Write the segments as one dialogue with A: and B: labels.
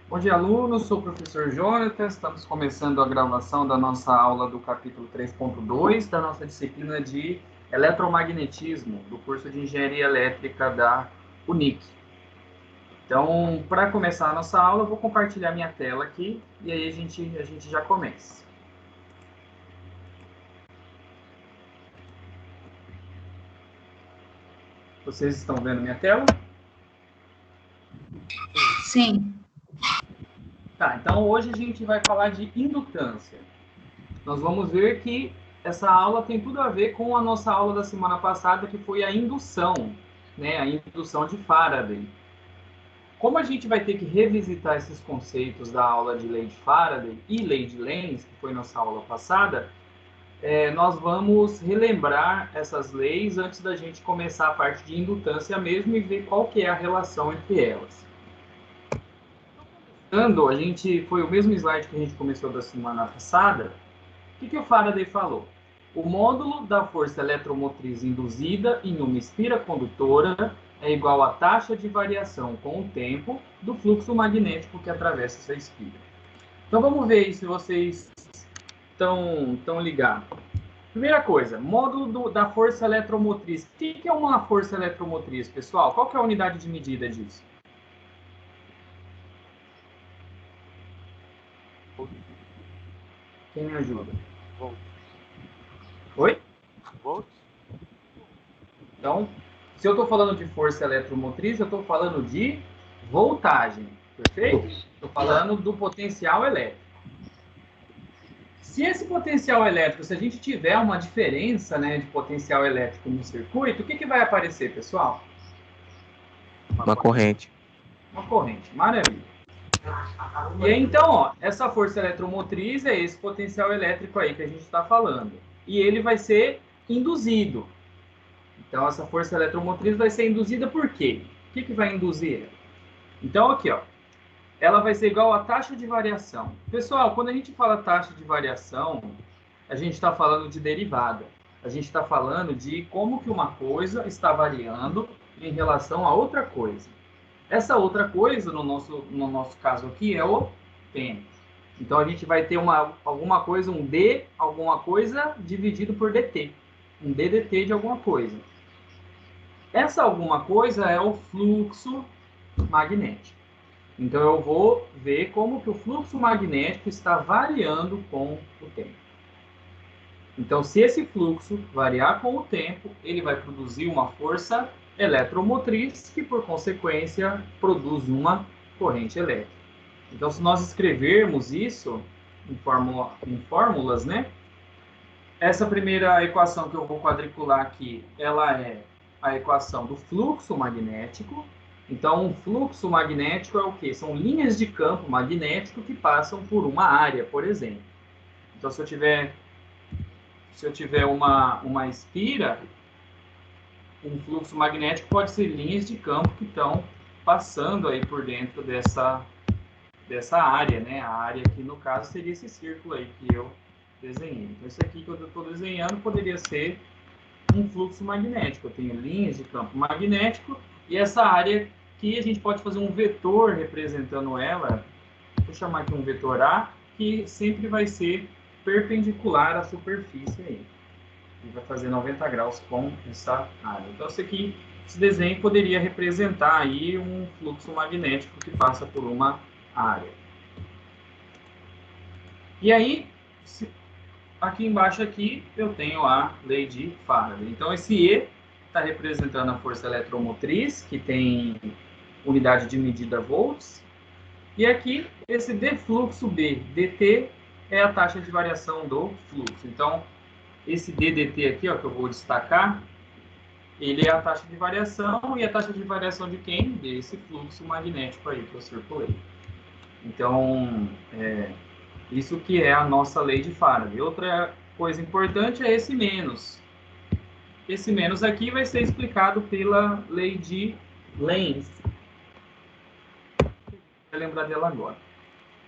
A: Bom dia, alunos. Sou o professor Jonatas. Estamos começando a gravação da nossa aula do capítulo 3.2 da nossa disciplina de eletromagnetismo, do curso de Engenharia Elétrica da UNIC. Então, para começar a nossa aula, eu vou compartilhar minha tela aqui e aí a gente já começa. Vocês estão vendo minha tela?
B: Sim.
A: Tá, então hoje a gente vai falar de indutância. Nós vamos ver que essa aula tem tudo a ver com a nossa aula da semana passada, que foi a indução, né? A indução de Faraday. Como a gente vai ter que revisitar esses conceitos da aula de lei de Faraday e lei de Lenz, que foi nossa aula passada, nós vamos relembrar essas leis antes da gente começar a parte de indutância mesmo e ver qual que é a relação entre elas. A gente foi o mesmo slide que a gente começou da semana passada. O que o Faraday falou? O módulo da força eletromotriz induzida em uma espira condutora é igual à taxa de variação com o tempo do fluxo magnético que atravessa essa espira. Então vamos ver aí se vocês estão ligados. Primeira coisa, módulo da força eletromotriz. O que é uma força eletromotriz, pessoal? Qual que é a unidade de medida disso? Quem me ajuda?
C: Volts.
A: Oi?
C: Volts?
A: Então, se eu estou falando de força eletromotriz, eu estou falando de voltagem, perfeito? Estou falando do potencial elétrico. Se esse potencial elétrico, se a gente tiver uma diferença, né, de potencial elétrico no circuito, o que vai aparecer, pessoal?
C: Uma corrente.
A: Uma corrente, maravilha. E aí, então, ó, essa força eletromotriz é esse potencial elétrico aí que a gente está falando. E ele vai ser induzido. Então, essa força eletromotriz vai ser induzida por quê? O que vai induzir? Então, aqui, ó, ela vai ser igual à taxa de variação. Pessoal, quando a gente fala taxa de variação, a gente está falando de derivada. A gente está falando de como que uma coisa está variando em relação a outra coisa. Essa outra coisa, no nosso caso aqui, é o tempo. Então, a gente vai ter alguma coisa, um D, alguma coisa, dividido por dt. Um ddt de alguma coisa. Essa alguma coisa é o fluxo magnético. Então, eu vou ver como que o fluxo magnético está variando com o tempo. Então, se esse fluxo variar com o tempo, ele vai produzir uma força eletromotriz que, por consequência, produz uma corrente elétrica. Então, se nós escrevermos isso em fórmulas, né? Essa primeira equação que eu vou quadricular aqui, ela é a equação do fluxo magnético. Então, um fluxo magnético é o quê? São linhas de campo magnético que passam por uma área, por exemplo. Então, se eu tiver uma espira, um fluxo magnético pode ser linhas de campo que estão passando aí por dentro dessa área, né? A área que, no caso, seria esse círculo aí que eu desenhei. Então, isso aqui que eu estou desenhando poderia ser um fluxo magnético. Eu tenho linhas de campo magnético e essa área que a gente pode fazer um vetor representando ela, vou chamar aqui um vetor A, que sempre vai ser perpendicular à superfície aí. E vai fazer 90 graus com essa área. Então, esse desenho poderia representar aí um fluxo magnético que passa por uma área. E aí, aqui embaixo aqui, eu tenho a lei de Faraday. Então, esse E está representando a força eletromotriz, que tem unidade de medida volts. E aqui, esse D fluxo B, dt, é a taxa de variação do fluxo. Então, esse ddt aqui, ó, que eu vou destacar, ele é a taxa de variação, e a taxa de variação de quem? Desse fluxo magnético aí que eu circulei. Então, isso que é a nossa lei de Faraday. Outra coisa importante é esse menos. Esse menos aqui vai ser explicado pela lei de Lenz. Vou lembrar dela agora.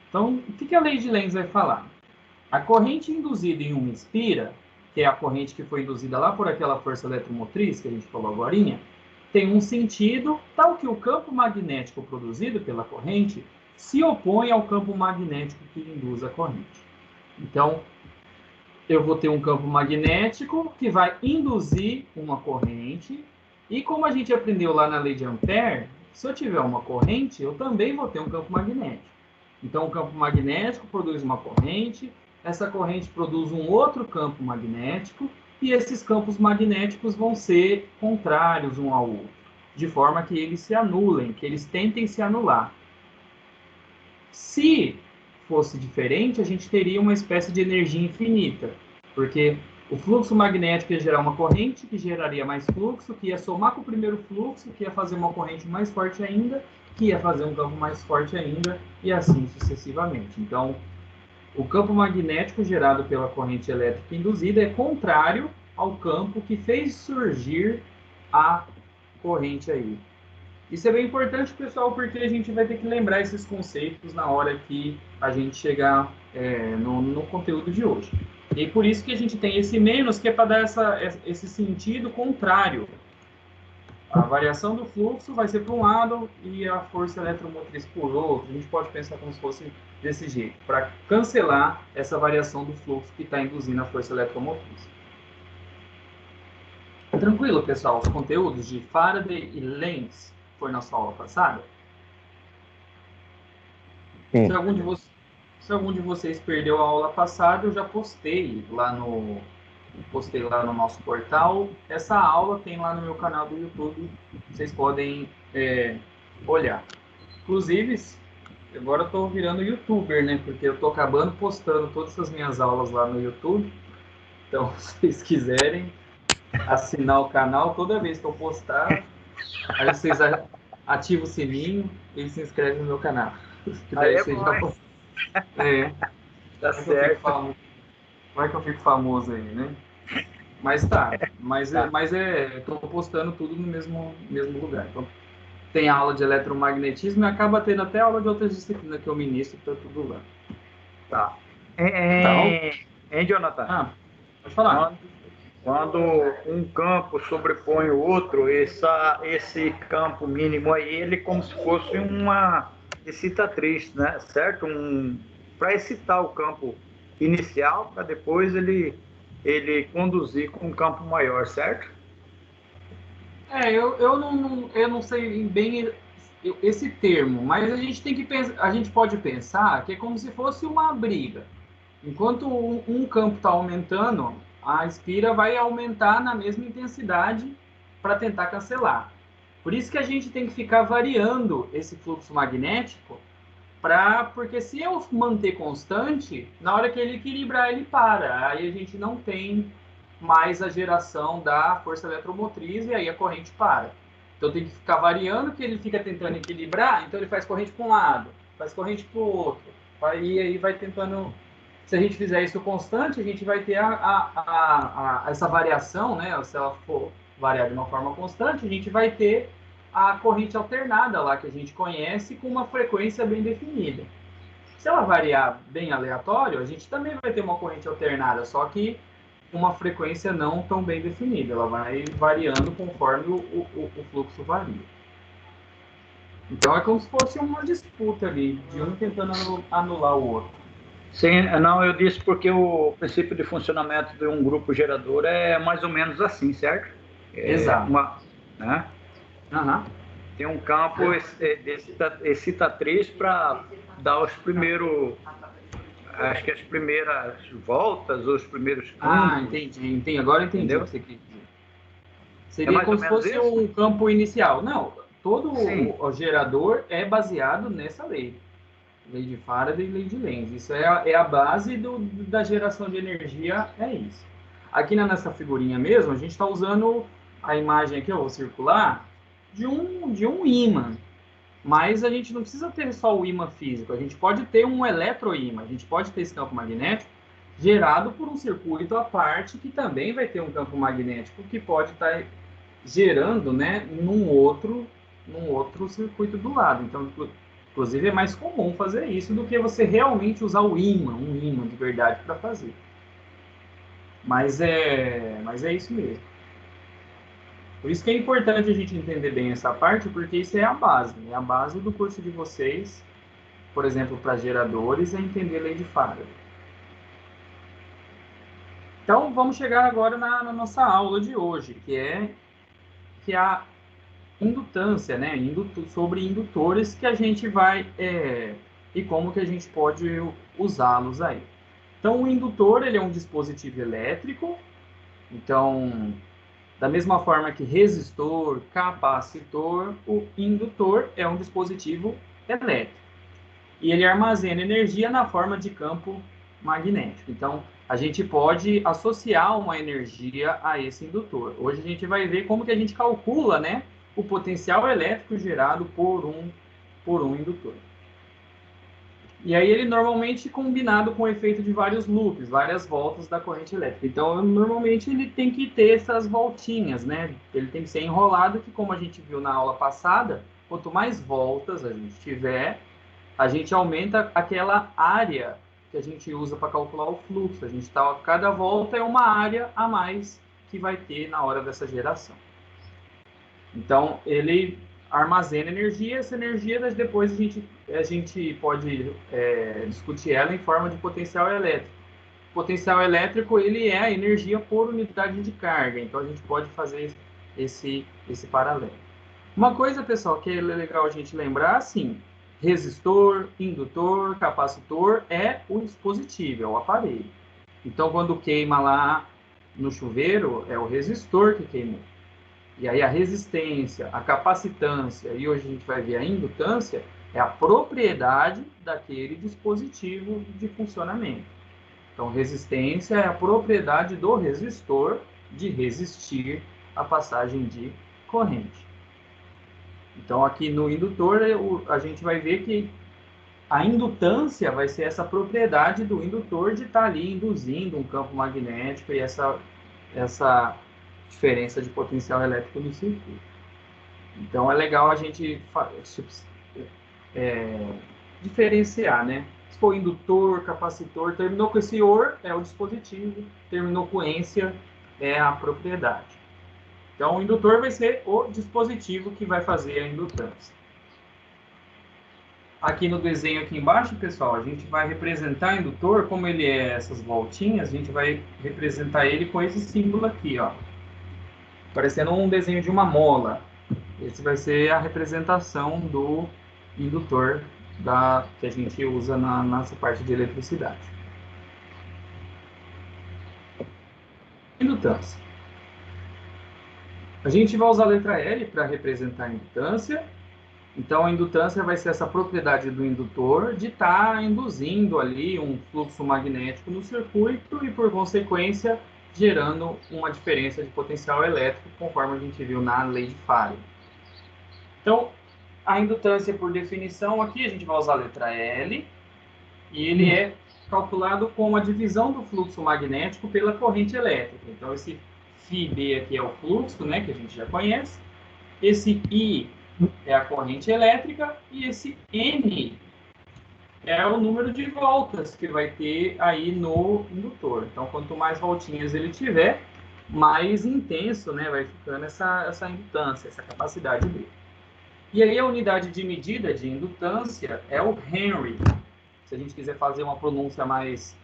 A: Então, o que a lei de Lenz vai falar? A corrente induzida em uma espira, que é a corrente que foi induzida lá por aquela força eletromotriz que a gente falou agorinha, tem um sentido tal que o campo magnético produzido pela corrente se opõe ao campo magnético que induz a corrente. Então, eu vou ter um campo magnético que vai induzir uma corrente, e como a gente aprendeu lá na lei de Ampère, se eu tiver uma corrente, eu também vou ter um campo magnético. Então, o campo magnético produz uma corrente, essa corrente produz um outro campo magnético, e esses campos magnéticos vão ser contrários um ao outro, de forma que eles se anulem, que eles tentem se anular. Se fosse diferente, a gente teria uma espécie de energia infinita, porque o fluxo magnético ia gerar uma corrente, que geraria mais fluxo, que ia somar com o primeiro fluxo, que ia fazer uma corrente mais forte ainda, que ia fazer um campo mais forte ainda, e assim sucessivamente. Então, o campo magnético gerado pela corrente elétrica induzida é contrário ao campo que fez surgir a corrente aí. Isso é bem importante, pessoal, porque a gente vai ter que lembrar esses conceitos na hora que a gente chegar no conteúdo de hoje. E por isso que a gente tem esse menos, que é para dar esse sentido contrário. A variação do fluxo vai ser para um lado e a força eletromotriz por outro. A gente pode pensar como se fosse desse jeito, para cancelar essa variação do fluxo que está induzindo a força eletromotriz. Tranquilo, pessoal? Os conteúdos de Faraday e Lenz foi na sua aula passada?
C: Sim.
A: Se algum de vocês perdeu a aula passada, eu já postei lá no nosso portal. Essa aula tem lá no meu canal do YouTube, vocês podem olhar. Inclusive, agora eu estou virando youtuber, né? Porque eu estou acabando postando todas as minhas aulas lá no YouTube. Então, se vocês quiserem assinar o canal, toda vez que eu postar, aí vocês ativam o sininho e se inscrevem no meu canal. Que daí vocês já...
B: Tá certo.
A: Vai que eu fico famoso aí, né? Mas tá. Estou postando tudo no mesmo lugar. Então, tem aula de eletromagnetismo e acaba tendo até aula de outras disciplinas que eu ministro, tá tudo lá.
B: Tá. Jonathan?
A: Pode falar.
B: Quando um campo sobrepõe o outro, esse campo mínimo aí, ele é como se fosse uma excitatriz, né? Certo? Para excitar o campo inicial, para depois ele conduzir com um campo maior, certo?
A: Eu não sei bem esse termo, mas a gente pode pensar que é como se fosse uma briga. Enquanto um campo está aumentando, a espira vai aumentar na mesma intensidade para tentar cancelar. Por isso que a gente tem que ficar variando esse fluxo magnético, porque se eu manter constante, na hora que ele equilibrar, ele para. Aí a gente não tem mais a geração da força eletromotriz e aí a corrente para. Então tem que ficar variando, que ele fica tentando equilibrar, então ele faz corrente para um lado, faz corrente para o outro. E aí vai tentando... Se a gente fizer isso constante, a gente vai ter essa variação, né? Se ela for variar de uma forma constante, a gente vai ter a corrente alternada lá, que a gente conhece, com uma frequência bem definida. Se ela variar bem aleatório, a gente também vai ter uma corrente alternada, só que uma frequência não tão bem definida. Ela vai variando conforme o fluxo varia. Então é como se fosse uma disputa ali, de um tentando anular o outro.
B: Sim, não, eu disse porque o princípio de funcionamento de um grupo gerador é mais ou menos assim, certo?
A: Exato.
B: Né?
A: Uhum.
B: Tem um campo excitatriz para dar os primeiros, acho que as primeiras voltas, os primeiros campos.
A: Entendi. Agora entendi. Entendeu? O que você quer dizer. Seria como se fosse um campo inicial. Não, todo o gerador é baseado nessa lei. Lei de Faraday e lei de Lenz. Isso é a base da geração de energia, é isso. Aqui nessa figurinha mesmo, a gente está usando a imagem aqui, eu vou circular, de um ímã. Mas a gente não precisa ter só o ímã físico, a gente pode ter um eletroímã, a gente pode ter esse campo magnético gerado por um circuito à parte, que também vai ter um campo magnético que pode estar gerando, né, num outro circuito do lado. Então, inclusive, é mais comum fazer isso do que você realmente usar um ímã de verdade para fazer. Mas é isso mesmo. Por isso que é importante a gente entender bem essa parte, porque isso é a base do curso de vocês. por exemplo, para geradores, é entender a lei de Faraday. Então, vamos chegar agora na nossa aula de hoje, que é a indutância, né? Sobre indutores que a gente vai e como que a gente pode usá-los aí. Então, o indutor ele é um dispositivo elétrico. Então, da mesma forma que resistor, capacitor, o indutor é um dispositivo elétrico. E ele armazena energia na forma de campo magnético. Então, a gente pode associar uma energia a esse indutor. Hoje a gente vai ver como que a gente calcula, né, o potencial elétrico gerado por um indutor. E aí ele normalmente combinado com o efeito de vários loops, várias voltas da corrente elétrica. Então, normalmente ele tem que ter essas voltinhas, né? Ele tem que ser enrolado, que como a gente viu na aula passada, quanto mais voltas a gente tiver, a gente aumenta aquela área que a gente usa para calcular o fluxo. Cada volta é uma área a mais que vai ter na hora dessa geração. Então, ele armazena energia, essa energia depois a gente pode discutir ela em forma de potencial elétrico. O potencial elétrico ele é a energia por unidade de carga, então a gente pode fazer esse paralelo. Uma coisa, pessoal, que é legal a gente lembrar, assim, resistor, indutor, capacitor é o dispositivo, é o aparelho. Então, quando queima lá no chuveiro, é o resistor que queimou. E aí a resistência, a capacitância, e hoje a gente vai ver a indutância, é a propriedade daquele dispositivo de funcionamento. Então, resistência é a propriedade do resistor de resistir à passagem de corrente. Então, aqui no indutor, a gente vai ver que a indutância vai ser essa propriedade do indutor de estar ali induzindo um campo magnético e essa diferença de potencial elétrico no circuito. Então, é legal a gente diferenciar, né? Se for indutor, capacitor, terminou com esse OR, é o dispositivo, terminou com ência, é a propriedade. Então, o indutor vai ser o dispositivo que vai fazer a indutância. Aqui no desenho aqui embaixo, pessoal, a gente vai representar o indutor, como ele é essas voltinhas, a gente vai representar ele com esse símbolo aqui, ó. Parecendo um desenho de uma mola. Esse vai ser a representação do indutor que a gente usa nessa parte de eletricidade. Indutância. A gente vai usar a letra L para representar a indutância. Então, a indutância vai ser essa propriedade do indutor de estar induzindo ali um fluxo magnético no circuito e, por consequência, gerando uma diferença de potencial elétrico, conforme a gente viu na lei de Faraday. Então, a indutância, por definição, aqui a gente vai usar a letra L, e ele é calculado com a divisão do fluxo magnético pela corrente elétrica. Então, esse φB aqui é o fluxo, né, que a gente já conhece. Esse I é a corrente elétrica e esse N é o número de voltas que vai ter aí no indutor. Então, quanto mais voltinhas ele tiver, mais intenso, né, vai ficando essa indutância, essa capacidade dele. E aí a unidade de medida de indutância é o Henry. Se a gente quiser fazer uma pronúncia mais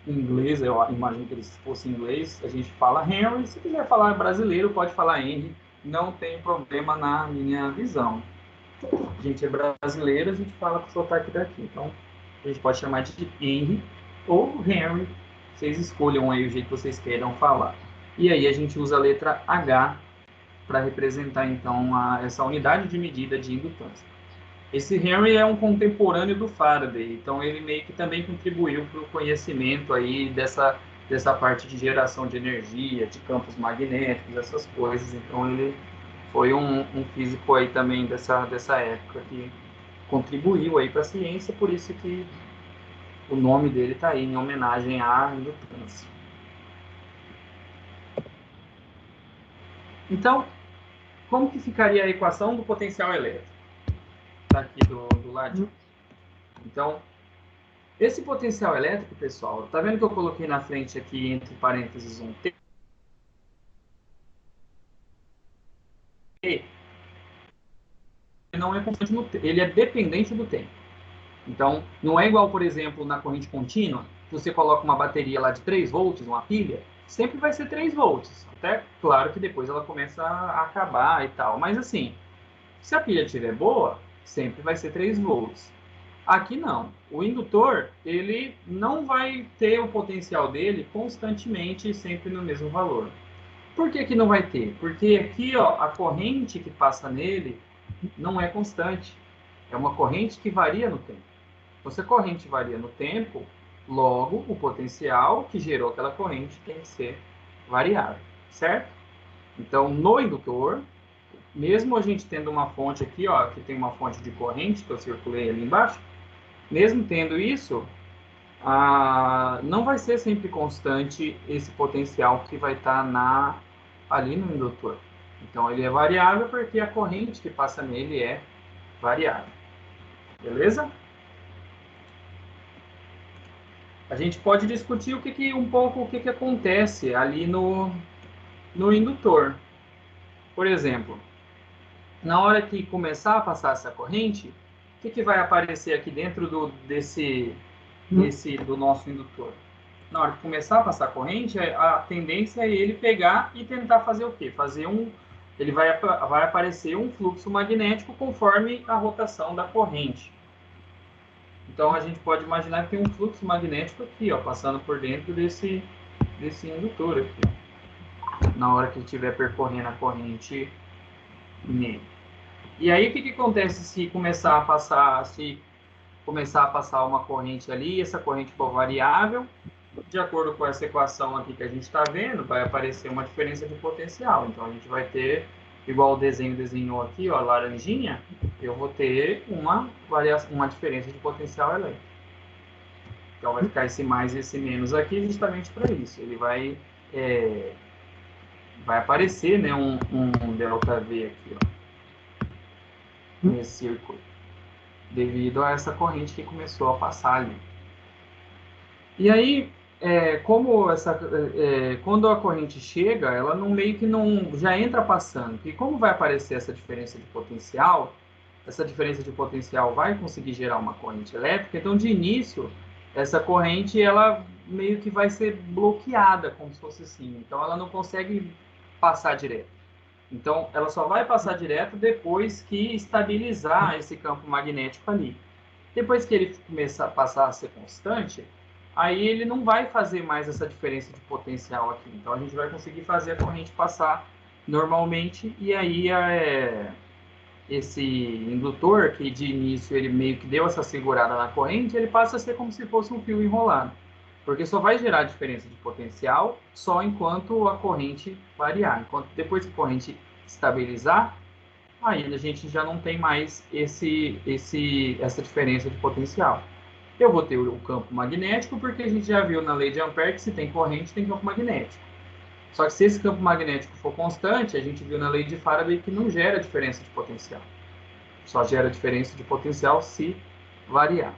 A: inglesa, eu imagino que eles fossem inglês, a gente fala Henry. Se quiser falar brasileiro, pode falar Henry. Não tem problema na minha visão. A gente é brasileiro, a gente fala com o sotaque daqui. Então, a gente pode chamar de Henry ou Henry. Vocês escolham aí o jeito que vocês queiram falar. E aí a gente usa a letra H para representar, então, essa unidade de medida de indutância. Esse Henry é um contemporâneo do Faraday, então ele meio que também contribuiu para o conhecimento aí dessa parte de geração de energia, de campos magnéticos, essas coisas. Então ele foi um físico aí também dessa época que contribuiu aí para a ciência, por isso que o nome dele está aí em homenagem à indutância. Então, como que ficaria a equação do potencial elétrico? Está aqui do ladinho. Então, esse potencial elétrico, pessoal, tá vendo que eu coloquei na frente aqui, entre parênteses, um T? Ele não é constante no tempo, ele é dependente do tempo. Então, não é igual, por exemplo, na corrente contínua, que você coloca uma bateria lá de 3 volts, uma pilha, sempre vai ser 3 volts. Até, claro que depois ela começa a acabar e tal. Mas assim, se a pilha estiver boa, sempre vai ser 3 volts. Aqui não. O indutor, ele não vai ter o potencial dele constantemente, sempre no mesmo valor. Por que que não vai ter? Porque aqui, ó, a corrente que passa nele não é constante. É uma corrente que varia no tempo. Então, se a corrente varia no tempo, logo o potencial que gerou aquela corrente tem que ser variável, certo? Então, no indutor, mesmo a gente tendo uma fonte aqui, ó, que tem uma fonte de corrente que eu circulei ali embaixo, mesmo tendo isso, não vai ser sempre constante esse potencial que vai estar ali no indutor. Então, ele é variável porque a corrente que passa nele é variável. Beleza? A gente pode discutir um pouco o que acontece ali no indutor. Por exemplo, na hora que começar a passar essa corrente, o que vai aparecer aqui dentro do nosso indutor? Na hora que começar a passar a corrente, a tendência é ele pegar e tentar fazer o quê? Ele vai aparecer um fluxo magnético conforme a rotação da corrente. Então a gente pode imaginar que tem um fluxo magnético aqui, ó, passando por dentro desse indutor aqui, na hora que estiver percorrendo a corrente nele. E aí o que acontece se começar a passar uma corrente ali, essa corrente for variável, de acordo com essa equação aqui que a gente está vendo, vai aparecer uma diferença de potencial. Então a gente vai ter, igual o desenho desenhou aqui, ó, laranjinha, eu vou ter uma diferença de potencial elétrico. Então vai ficar esse mais e esse menos aqui justamente para isso. Ele vai aparecer, né, um ΔV aqui, ó, nesse circuito, devido a essa corrente que começou a passar ali. E aí, quando a corrente chega, ela meio que não já entra passando. E como vai aparecer essa diferença de potencial, essa diferença de potencial vai conseguir gerar uma corrente elétrica. Então, de início, essa corrente ela meio que vai ser bloqueada, como se fosse assim. Então, ela não consegue passar direto. Então, ela só vai passar direto depois que estabilizar esse campo magnético ali. Depois que ele começar a passar a ser constante, aí ele não vai fazer mais essa diferença de potencial aqui. Então a gente vai conseguir fazer a corrente passar normalmente, e aí esse indutor, que de início ele meio que deu essa segurada na corrente, ele passa a ser como se fosse um fio enrolado. Porque só vai gerar diferença de potencial só enquanto a corrente variar. Depois que a corrente estabilizar, aí a gente já não tem mais essa diferença de potencial. Eu vou ter o campo magnético, porque a gente já viu na lei de Ampère que se tem corrente, tem campo magnético. Só que se esse campo magnético for constante, a gente viu na lei de Faraday que não gera diferença de potencial. Só gera diferença de potencial se variar.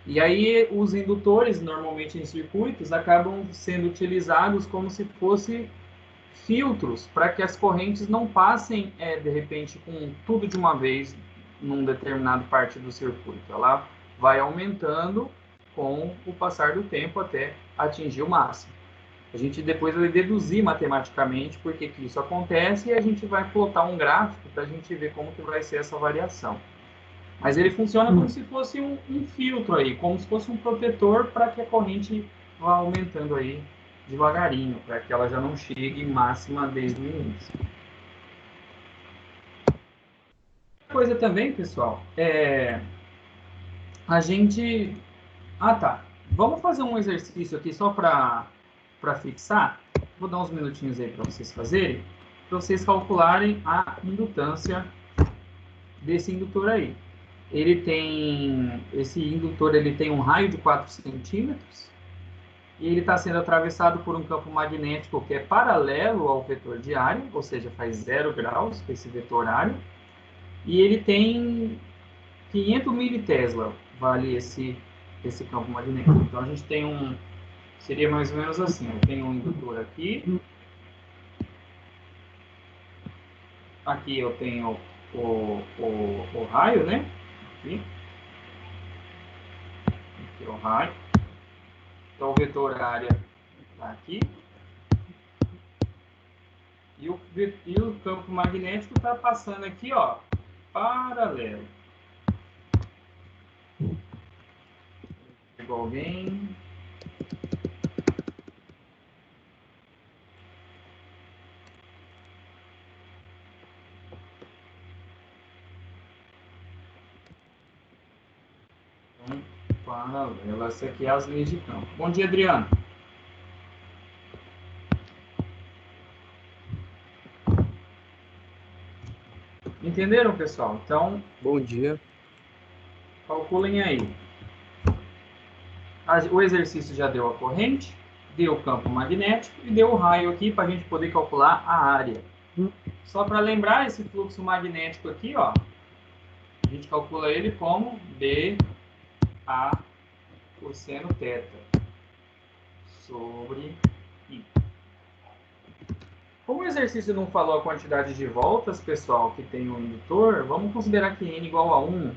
A: E aí os indutores, normalmente em circuitos, acabam sendo utilizados como se fosse filtros para que as correntes não passem, de repente, com tudo de uma vez num determinado parte do circuito. Ela vai aumentando com o passar do tempo até atingir o máximo. A gente depois vai deduzir matematicamente por que isso acontece e a gente vai plotar um gráfico para a gente ver como que vai ser essa variação. Mas ele funciona como se fosse um filtro aí, como se fosse um protetor para que a corrente vá aumentando aí devagarinho, para que ela já não chegue máxima desde o início. Coisa também, pessoal, a gente... tá. Vamos fazer um exercício aqui só para fixar. Vou dar uns minutinhos aí para vocês fazerem, para vocês calcularem a indutância desse indutor aí. Esse indutor ele tem um raio de 4 centímetros, e ele está sendo atravessado por um campo magnético que é paralelo ao vetor de área, ou seja, faz 0 graus, que é esse vetor área, e ele tem 500 militesla, vale esse campo magnético. Então a gente tem seria mais ou menos assim, eu tenho um indutor aqui eu tenho o raio, né? Aqui. Aqui é o raio. Então o vetor área está aqui. E o campo magnético está passando aqui, ó, paralelo. Chegou alguém? Então, paralelo. Essa aqui é as linhas de campo. Bom dia, Adriano. Entenderam, pessoal? Então,
C: Bom dia.
A: calculem aí. O exercício já deu a corrente, deu o campo magnético e deu o raio aqui para a gente poder calcular a área. Só para lembrar, esse fluxo magnético aqui, ó, a gente calcula ele como dA por seno θ sobre I. Como o exercício não falou a quantidade de voltas, pessoal, que tem o indutor, vamos considerar que N igual a 1.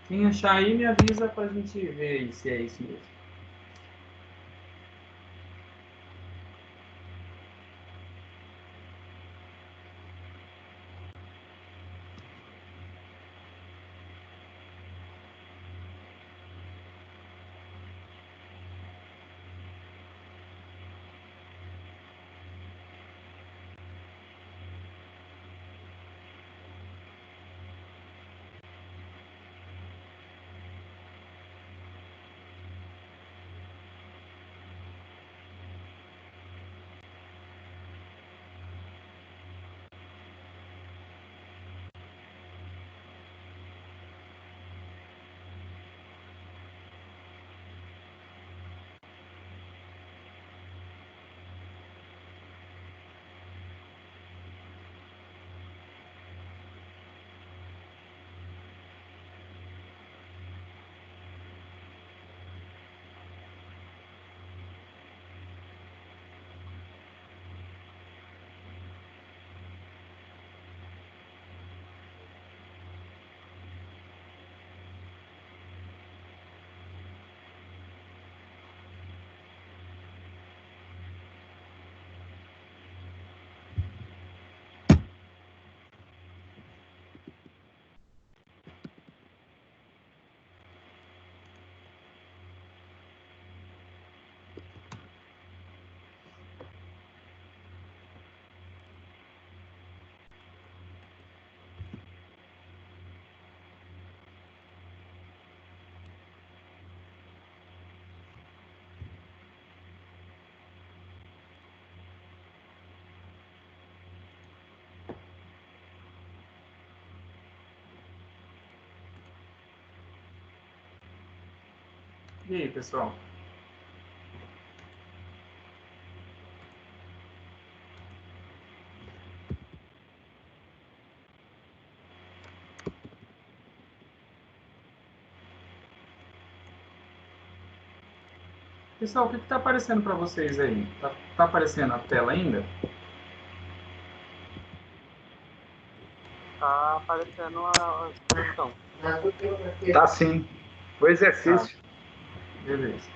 A: Quem achar aí, me avisa para a gente ver aí se é isso mesmo. E aí, pessoal? Pessoal, o que está aparecendo para vocês aí? Tá aparecendo a tela ainda?
C: Tá aparecendo a expressão.
B: Tá sim. O exercício.
A: Beleza.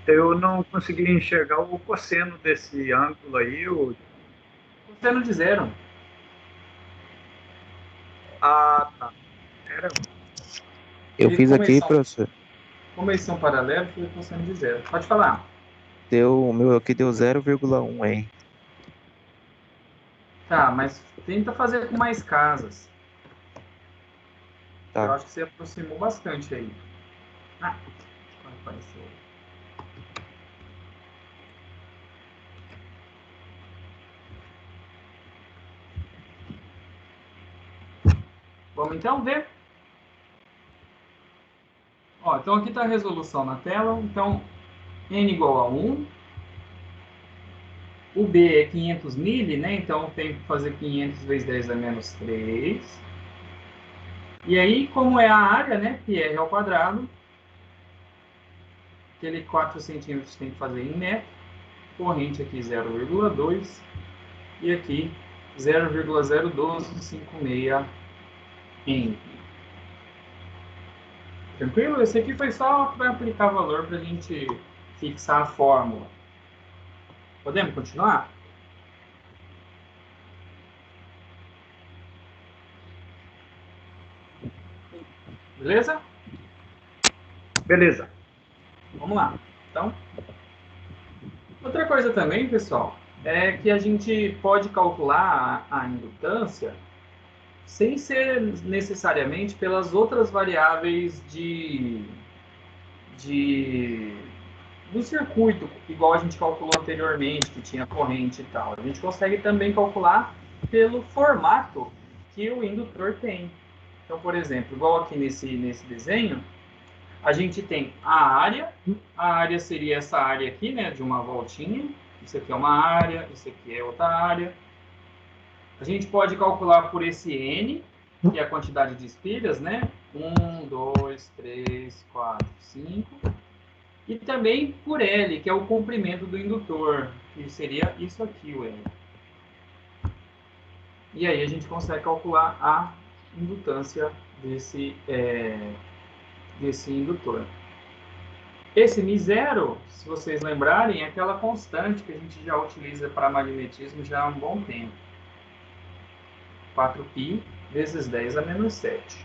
B: Eu não consegui enxergar o cosseno desse ângulo aí.
A: Cosseno de zero.
B: Ah, tá. Era...
C: Eu
A: E
C: fiz aqui, professor.
A: como eles são paralelos, fica cosseno de zero. Pode falar.
C: O meu aqui deu 0,1 R.
A: Tá, mas tenta fazer com mais casas. Eu
C: Tá.
A: acho que você aproximou bastante aí. Ah, apareceu. Vamos então ver? Ó, então aqui está a resolução na tela. Então, n igual a 1. O B é 500 mili, né? Então, tem que fazer 500 vezes 10 a menos 3. E aí, como é a área, né? Pi r ao quadrado. Aquele 4 centímetros tem que fazer em metro. Corrente aqui 0,2. E aqui 0,01256 em. Tranquilo? Esse aqui foi só para aplicar valor para a gente fixar a fórmula. Podemos continuar? Beleza?
B: Beleza.
A: Vamos lá. Então, outra coisa também, pessoal, é que a gente pode calcular a indutância sem ser necessariamente pelas outras variáveis de do circuito, igual a gente calculou anteriormente, que tinha corrente e tal. A gente consegue também calcular pelo formato que o indutor tem. Então, por exemplo, igual aqui nesse desenho, a gente tem a área seria essa área aqui, né, de uma voltinha. Isso aqui é uma área, isso aqui é outra área. A gente pode calcular por esse N, que é a quantidade de espiras, né? 1, 2, 3, 4, 5. E também por L, que é o comprimento do indutor, que seria isso aqui, o L. E aí a gente consegue calcular a indutância desse indutor. Esse μ0, se vocês lembrarem, é aquela constante que a gente já utiliza para magnetismo já há um bom tempo. 4π vezes 10 a menos 7.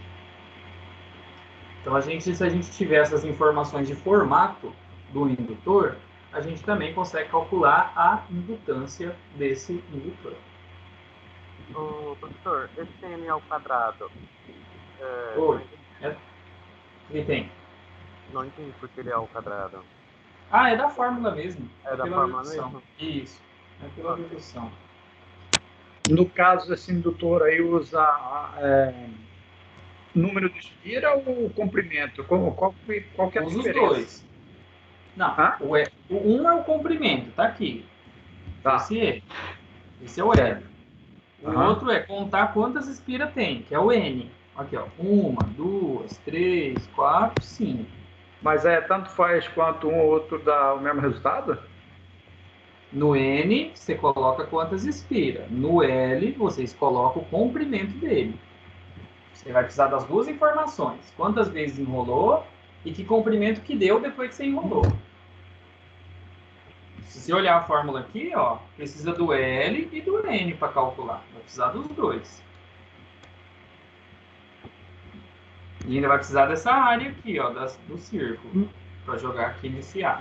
A: Então, se a gente tiver essas informações de formato do indutor, a gente também consegue calcular a indutância desse indutor.
C: Ô, professor, esse n ao quadrado,
A: Oi, que tem?
C: não entendi porque ele é ao quadrado.
A: Ah, é da fórmula mesmo.
C: É
A: É
C: da
A: pela
C: fórmula
A: redução.
C: mesmo?
A: Isso. É pela
C: Ok.
A: redução.
B: No caso, esse indutor aí usa número de espira ou comprimento? Qual que é a
A: Usa os
B: diferença?
A: dois. Não,
B: Hã?
A: o 1 é o comprimento, tá aqui.
B: Tá,
A: Esse é. Esse é o L.
B: certo.
A: O
B: Aham.
A: outro é contar quantas espiras tem, que é o N. Aqui, ó. 1, 2, 3, 4, 5.
B: Mas tanto faz quanto um ou outro dá o mesmo resultado?
A: No N, você coloca quantas expira. No L, vocês colocam o comprimento dele. Você vai precisar das duas informações. Quantas vezes enrolou e que comprimento que deu depois que você enrolou. Se você olhar a fórmula aqui, ó, precisa do L e do N para calcular. Vai precisar dos dois. E ainda vai precisar dessa área aqui, ó, do círculo, para jogar aqui nesse A.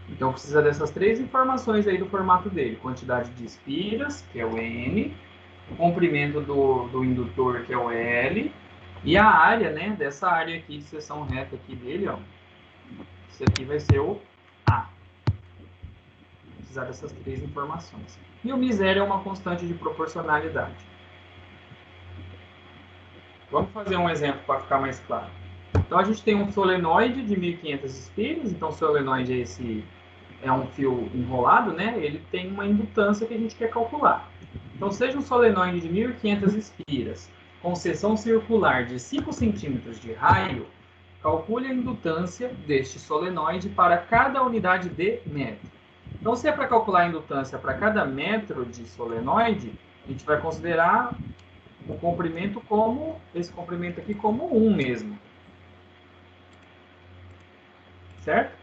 A: Então precisa dessas três informações aí do formato dele. Quantidade de espiras, que é o N, o comprimento do indutor, que é o L, e a área, né, dessa área aqui de seção reta aqui dele, ó. Isso aqui vai ser o A. Precisar dessas três informações. E o μ0 é uma constante de proporcionalidade. Vamos fazer um exemplo para ficar mais claro. Então a gente tem um solenoide de 1500 espiras, então o solenoide é um fio enrolado, né? Ele tem uma indutância que a gente quer calcular. Então seja um solenoide de 1500 espiras com seção circular de 5 centímetros de raio, calcule a indutância deste solenoide para cada unidade de metro. Então, se é para calcular a indutância para cada metro de solenoide, a gente vai considerar o comprimento como esse comprimento aqui como 1 mesmo. Certo?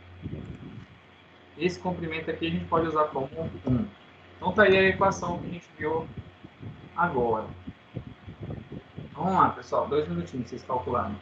A: Esse comprimento aqui a gente pode usar como 1. Então tá aí a equação que a gente viu agora. Vamos lá, pessoal. 2 minutinhos pra vocês calcularem.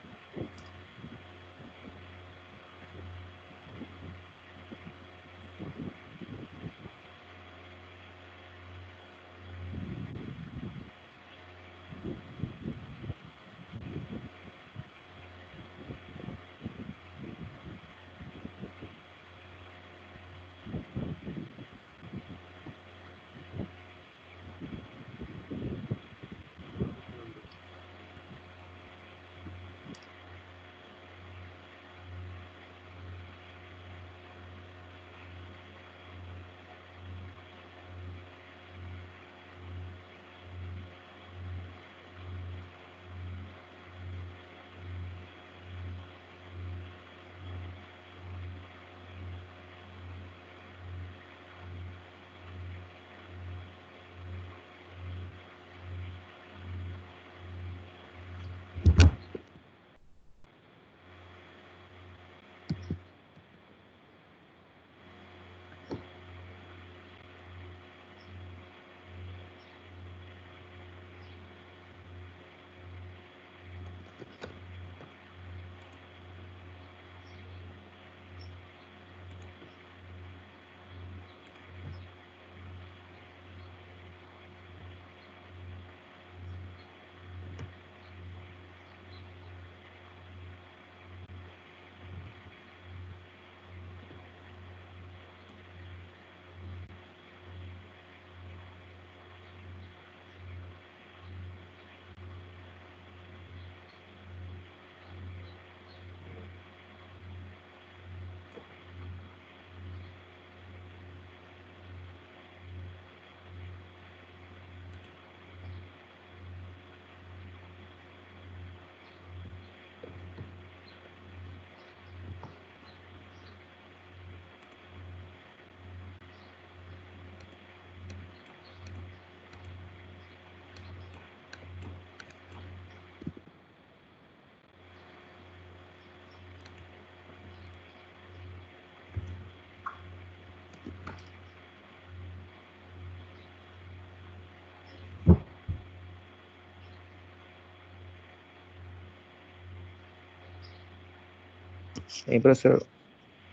D: Hein, professor?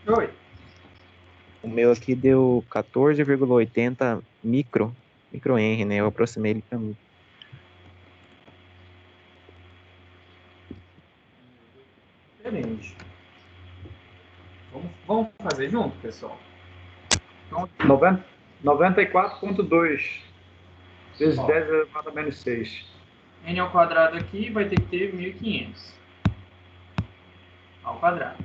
A: Oi.
D: O meu aqui deu 14,80 microhenry, né? Eu aproximei ele para mim.
A: Diferente. Vamos fazer junto, pessoal? Então,
B: 94,2 vezes
A: ó,
B: 10 elevado a menos 6.
A: n ao quadrado aqui vai ter que ter 1.500 ao quadrado.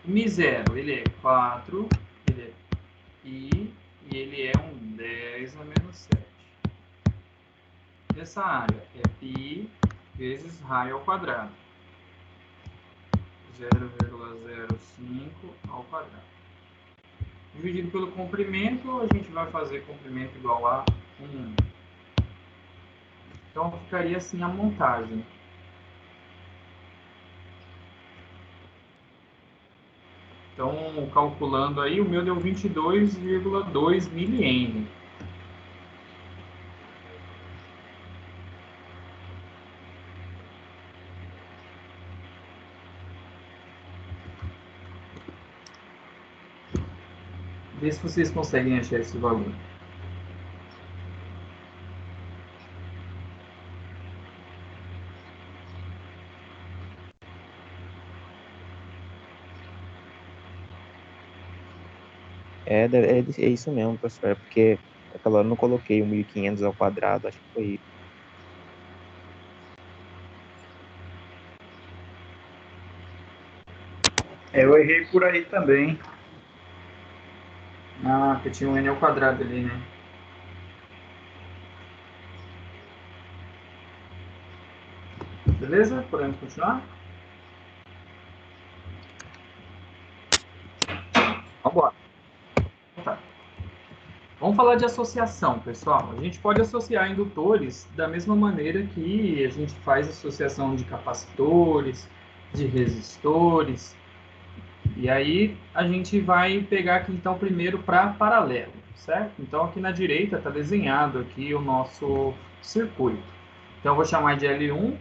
A: O Mi0, ele é 4, ele é π, e ele é um 10 a menos 7. Essa área é π vezes raio ao quadrado. 0,05 ao quadrado. Dividido pelo comprimento, a gente vai fazer comprimento igual a 1. Então, ficaria assim a montagem. Então, calculando aí, o meu deu 22,2 milihenry. Vê se vocês conseguem achar esse valor.
D: É isso mesmo, professor. É porque aquela hora eu não coloquei o 1.500 ao quadrado, acho que foi isso.
B: Eu errei por aí também.
A: Ah, porque tinha um n ao quadrado ali, né? Beleza? Podemos continuar?
B: Vamos embora.
A: Tá. Vamos falar de associação, pessoal. A gente pode associar indutores da mesma maneira que a gente faz associação de capacitores, de resistores. E aí a gente vai pegar aqui então primeiro para paralelo, certo? Então aqui na direita está desenhado aqui o nosso circuito. Então eu vou chamar de L1,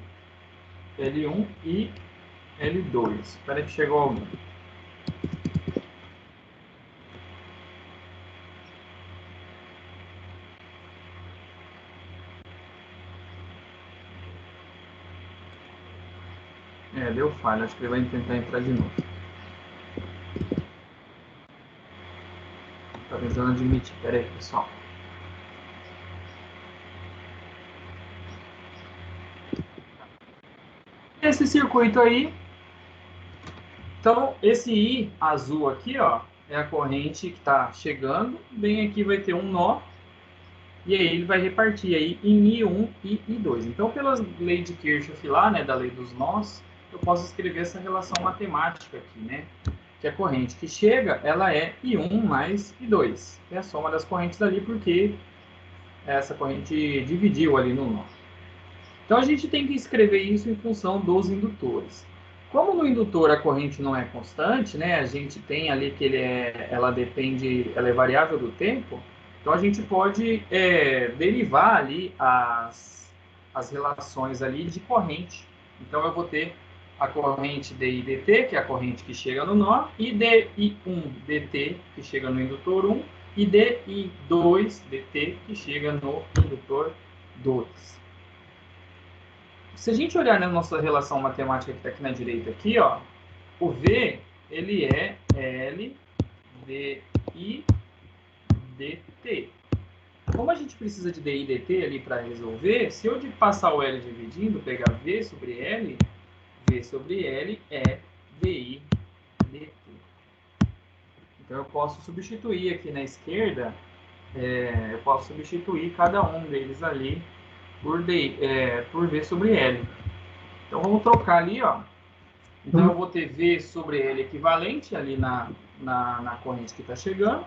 A: L1 e L2. Espera que chegou alguém. Deu falha. Acho que ele vai tentar entrar de novo. Tá tentando admitir. Pera aí, pessoal. Esse circuito aí. Então, esse I azul aqui, ó, é a corrente que está chegando. Bem aqui vai ter um nó. E aí ele vai repartir aí em I1 e I2. Então, pela lei de Kirchhoff lá, né, da lei dos nós, eu posso escrever essa relação matemática aqui, né? Que a corrente que chega, ela é I1 mais I2. É a soma das correntes dali, porque essa corrente dividiu ali no nó. Então, a gente tem que escrever isso em função dos indutores. Como no indutor a corrente não é constante, né? A gente tem ali que ela é variável do tempo. Então a gente pode derivar ali as relações ali de corrente. Então eu vou ter a corrente DI dt, que é a corrente que chega no nó, e DI1 dt, que chega no indutor 1, e DI2 dt, que chega no indutor 2. Se a gente olhar na nossa relação matemática que está aqui na direita, aqui, ó, o V ele é L dI dt. Como a gente precisa de dI dt ali para resolver, se eu passar o L dividindo, pegar V sobre L é dI dt. Então eu posso substituir aqui na esquerda, eu posso substituir cada um deles ali por V sobre L. Então vamos trocar ali, ó. Então eu vou ter V sobre L equivalente ali na corrente que está chegando.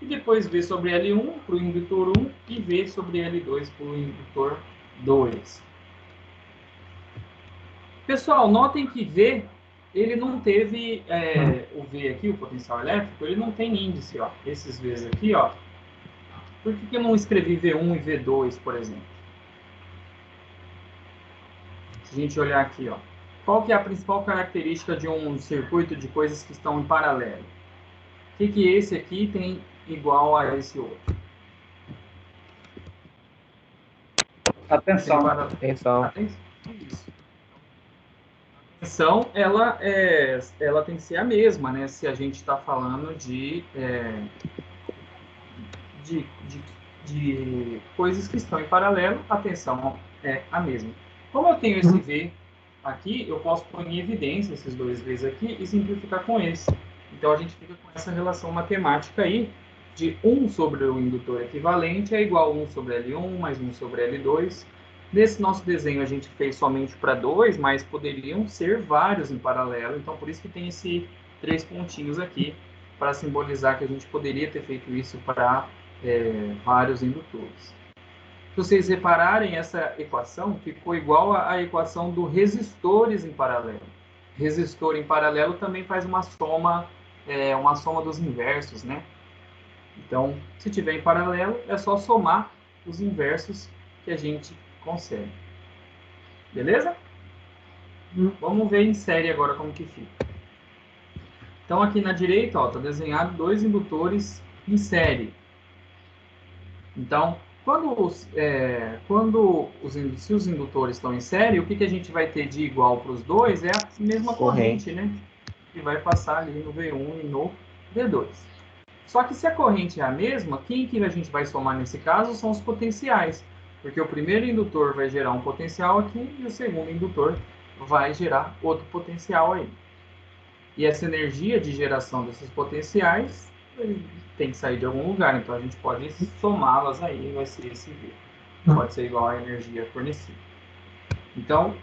A: E depois V sobre L1 para o indutor 1 e V sobre L2 para o indutor 2. Pessoal, notem que V, ele não teve, o V aqui, o potencial elétrico, ele não tem índice, ó. Esses Vs aqui, ó. Por que eu não escrevi V1 e V2, por exemplo? Se a gente olhar aqui, ó. qual que é a principal característica de um circuito de coisas que estão em paralelo? O que esse aqui tem igual a esse outro?
B: Atenção.
D: Atenção.
A: Atenção. Isso. Atenção, ela tem que ser a mesma, né? Se a gente está falando de, de coisas que estão em paralelo, a tensão é a mesma. Como eu tenho esse V aqui, eu posso pôr em evidência esses dois V's aqui e simplificar com esse. Então a gente fica com essa relação matemática aí de 1 sobre o indutor equivalente é igual a 1 sobre L1 mais 1 sobre L2. Nesse nosso desenho a gente fez somente para 2, mas poderiam ser vários em paralelo, então por isso que tem esses 3 pontinhos aqui, para simbolizar que a gente poderia ter feito isso para vários indutores. Se vocês repararem, essa equação ficou igual à equação do resistores em paralelo. Resistor em paralelo também faz uma soma dos inversos, né? Então, se tiver em paralelo, é só somar os inversos que a gente consegue. Beleza? Vamos ver em série agora como que fica. Então, aqui na direita, está desenhado 2 indutores em série. Então, se os indutores estão em série, o que a gente vai ter de igual para os dois é a mesma corrente, né? Que vai passar ali no V1 e no V2. Só que se a corrente é a mesma, quem que a gente vai somar nesse caso são os potenciais. Porque o primeiro indutor vai gerar um potencial aqui e o segundo indutor vai gerar outro potencial aí. E essa energia de geração desses potenciais tem que sair de algum lugar, então a gente pode somá-las aí, vai ser esse V. Pode ser igual à energia fornecida. Então,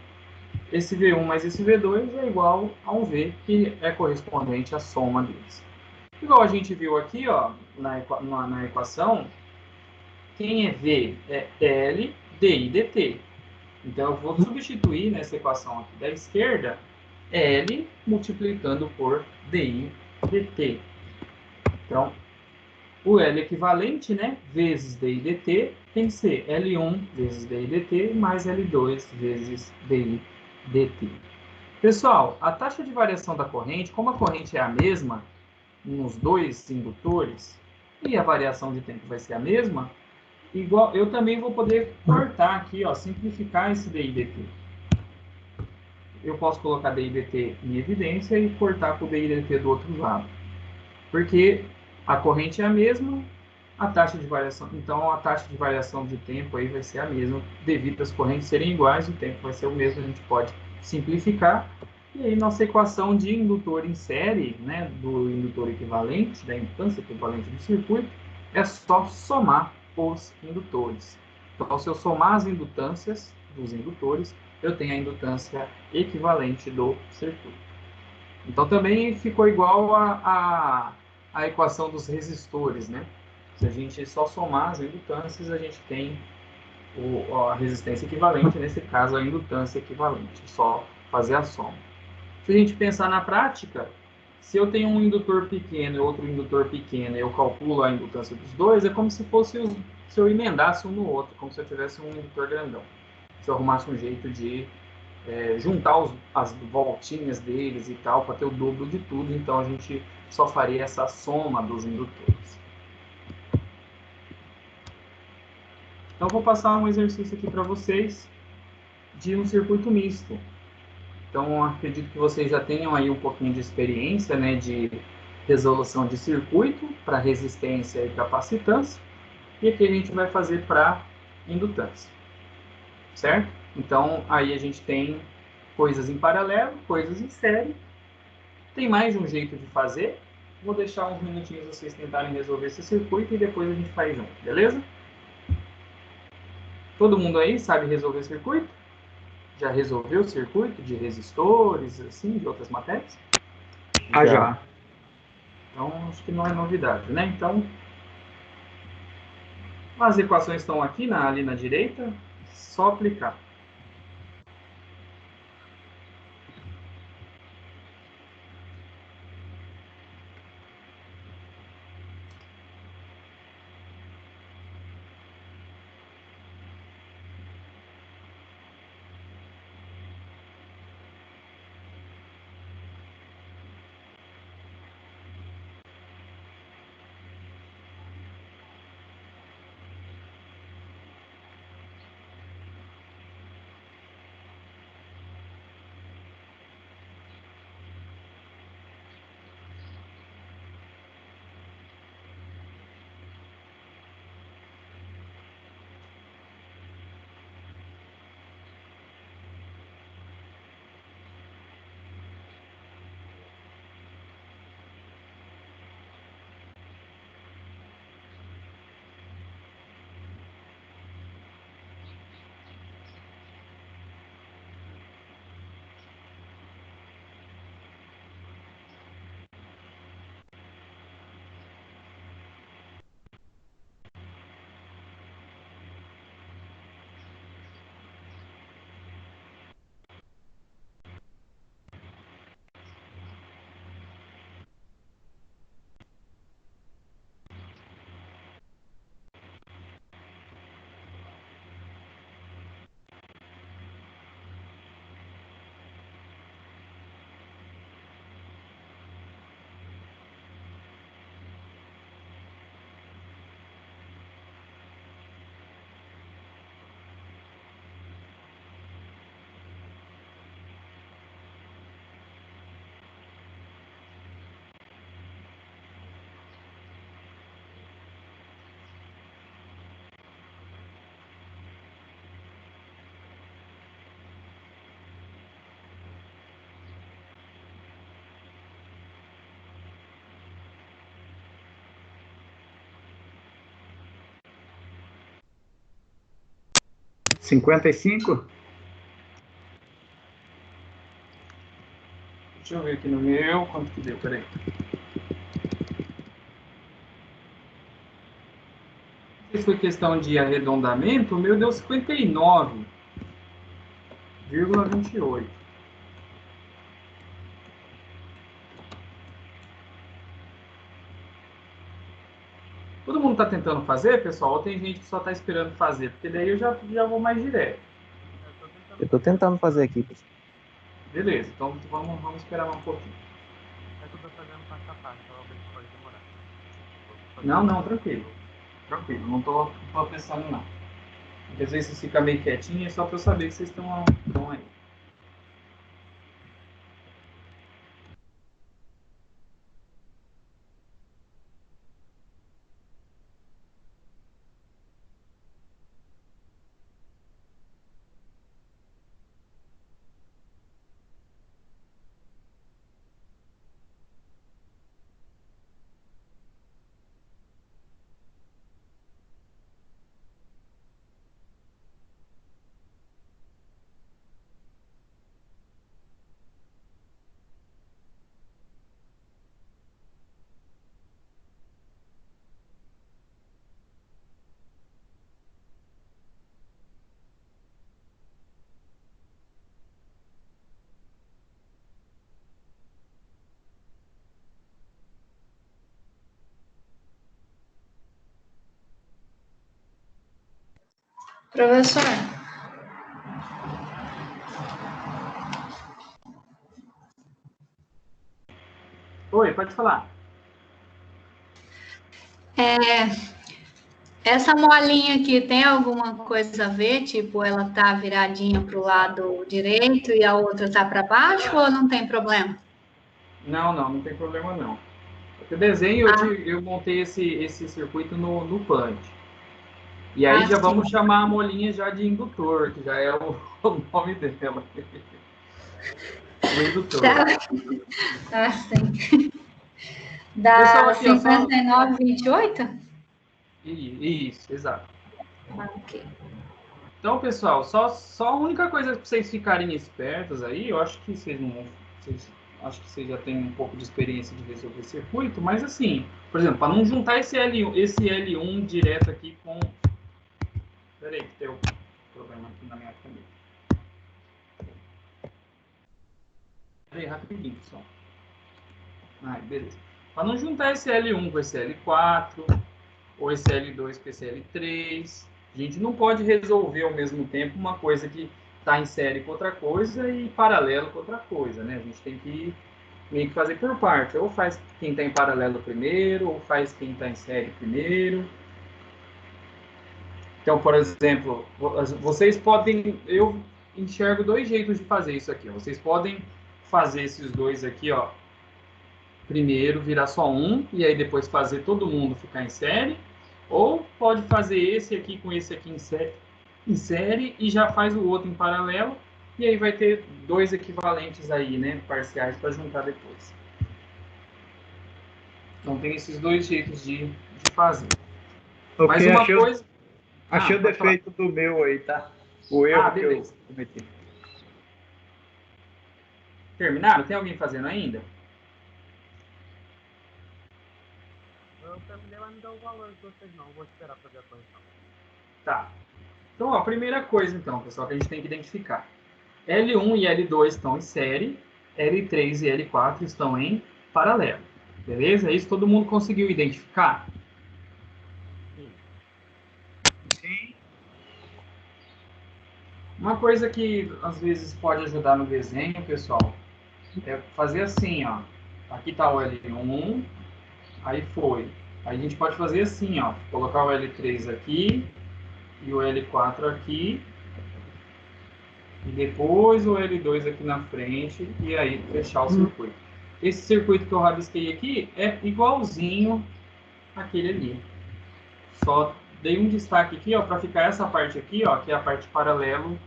A: esse V1 mais esse V2 é igual a um V, que é correspondente à soma deles. Igual a gente viu aqui, ó, na equação, quem é V é L, DI, dt. Então, eu vou substituir nessa equação aqui da esquerda L multiplicando por DI, dt. Então, o L equivalente, né, vezes DI dt, tem que ser L1 vezes DI dt mais L2 vezes DI dt. Pessoal, a taxa de variação da corrente, como a corrente é a mesma nos dois indutores e a variação de tempo vai ser a mesma, igual, eu também vou poder cortar aqui, ó, simplificar esse DI dt. Eu posso colocar DI dt em evidência e cortar com o DI dt do outro lado. Porque a corrente é a mesma, a taxa de variação, então a taxa de variação de tempo aí vai ser a mesma, devido às correntes serem iguais, o tempo vai ser o mesmo, a gente pode simplificar. E aí nossa equação de indutor em série, né, do indutor equivalente, da indutância equivalente do circuito, é só somar os indutores. Então, se eu somar as indutâncias dos indutores, eu tenho a indutância equivalente do circuito. Então também ficou igual a equação dos resistores, né? Se a gente só somar as indutâncias, a gente tem a resistência equivalente, nesse caso a indutância equivalente, só fazer a soma. Se a gente pensar na prática, se eu tenho um indutor pequeno e outro indutor pequeno, e eu calculo a indutância dos dois, é como se fosse se eu emendasse um no outro, como se eu tivesse um indutor grandão. Se eu arrumasse um jeito de juntar as voltinhas deles e tal, para ter o dobro de tudo, então a gente só faria essa soma dos indutores. Então, vou passar um exercício aqui para vocês de um circuito misto. Então, acredito que vocês já tenham aí um pouquinho de experiência, né, de resolução de circuito para resistência e capacitância. E aqui a gente vai fazer para indutância. Certo? Então, aí a gente tem coisas em paralelo, coisas em série. Tem mais de um jeito de fazer. Vou deixar uns minutinhos vocês tentarem resolver esse circuito e depois a gente faz junto, beleza? Todo mundo aí sabe resolver circuito? Já resolveu o circuito de resistores, assim, de outras matérias?
B: Já.
A: Então, acho que não é novidade, né? Então, as equações estão aqui ali na direita, só aplicar.
B: 55?
A: Deixa eu ver aqui no meu, quanto que deu, peraí. Se foi questão de arredondamento, o meu deu 59,28. Todo mundo está tentando fazer, pessoal? Ou tem gente que só está esperando fazer? Porque daí eu já vou mais direto.
D: Eu tô tentando fazer aqui, pessoal.
A: Beleza, então vamos esperar um pouquinho.
C: É que eu tô fazendo passo a passo, talvez pode demorar.
A: Não, tranquilo. Tranquilo, não tô apressando não. Porque às vezes você fica meio quietinho, é só para eu saber que vocês estão aí.
E: Professor,
A: Oi, pode falar.
E: essa molinha aqui tem alguma coisa a ver? Tipo, ela tá viradinha para o lado direito e a outra tá para baixo ou não tem problema?
A: Não tem problema não. O desenho eu montei esse circuito no Punch. E aí já
E: Sim.
A: vamos chamar a molinha já de indutor, que já é o nome dela. O indutor.
E: Sim. Da
A: Pessoal, aqui, ó,
E: 59,28?
A: Isso, exato.
E: Ok.
A: Então, pessoal, só a única coisa para vocês ficarem espertos aí, eu acho que vocês não vão. Acho que vocês já têm um pouco de experiência de resolver circuito, mas assim, por exemplo, para não juntar esse L1 direto aqui com. Peraí, que tem um problema aqui na minha caneta. Peraí, rapidinho, pessoal. Beleza. Para não juntar esse L1 com esse L4, ou esse L2 com esse L3, a gente não pode resolver ao mesmo tempo uma coisa que está em série com outra coisa e paralelo com outra coisa, né? A gente tem que meio que fazer por parte. Ou faz quem está em paralelo primeiro, ou faz quem está em série primeiro. Então, por exemplo, vocês podem... Eu enxergo dois jeitos de fazer isso aqui. Vocês podem fazer esses dois aqui, ó. Primeiro virar só um, e aí depois fazer todo mundo ficar em série. Ou pode fazer esse aqui com esse aqui em série e já faz o outro em paralelo. E aí vai ter dois equivalentes aí, né? Parciais para juntar depois. Então tem esses dois jeitos de fazer.
B: Ok,
A: Mas uma coisa...
B: Achei o
A: pode falar.
B: defeito do meu aí, tá? O erro que eu
A: Beleza.
B: cometi.
A: Terminaram? Tem alguém fazendo ainda?
C: Eu terminei, mas não deu o valor de vocês não. Vou esperar fazer a correção.
A: Tá. Então, ó, a primeira coisa, então, pessoal, que a gente tem que identificar. L1 e L2 estão em série, L3 e L4 estão em paralelo. Beleza? Isso todo mundo conseguiu identificar?
B: Sim.
A: Uma coisa que às vezes pode ajudar no desenho, pessoal, é fazer assim, ó. Aqui está o L1, aí foi. Aí a gente pode fazer assim, ó. Colocar o L3 aqui e o L4 aqui. E depois o L2 aqui na frente e aí fechar o circuito. Esse circuito que eu rabisquei aqui é igualzinho àquele ali. Só dei um destaque aqui, ó, para ficar essa parte aqui, ó, que é a parte paralelo.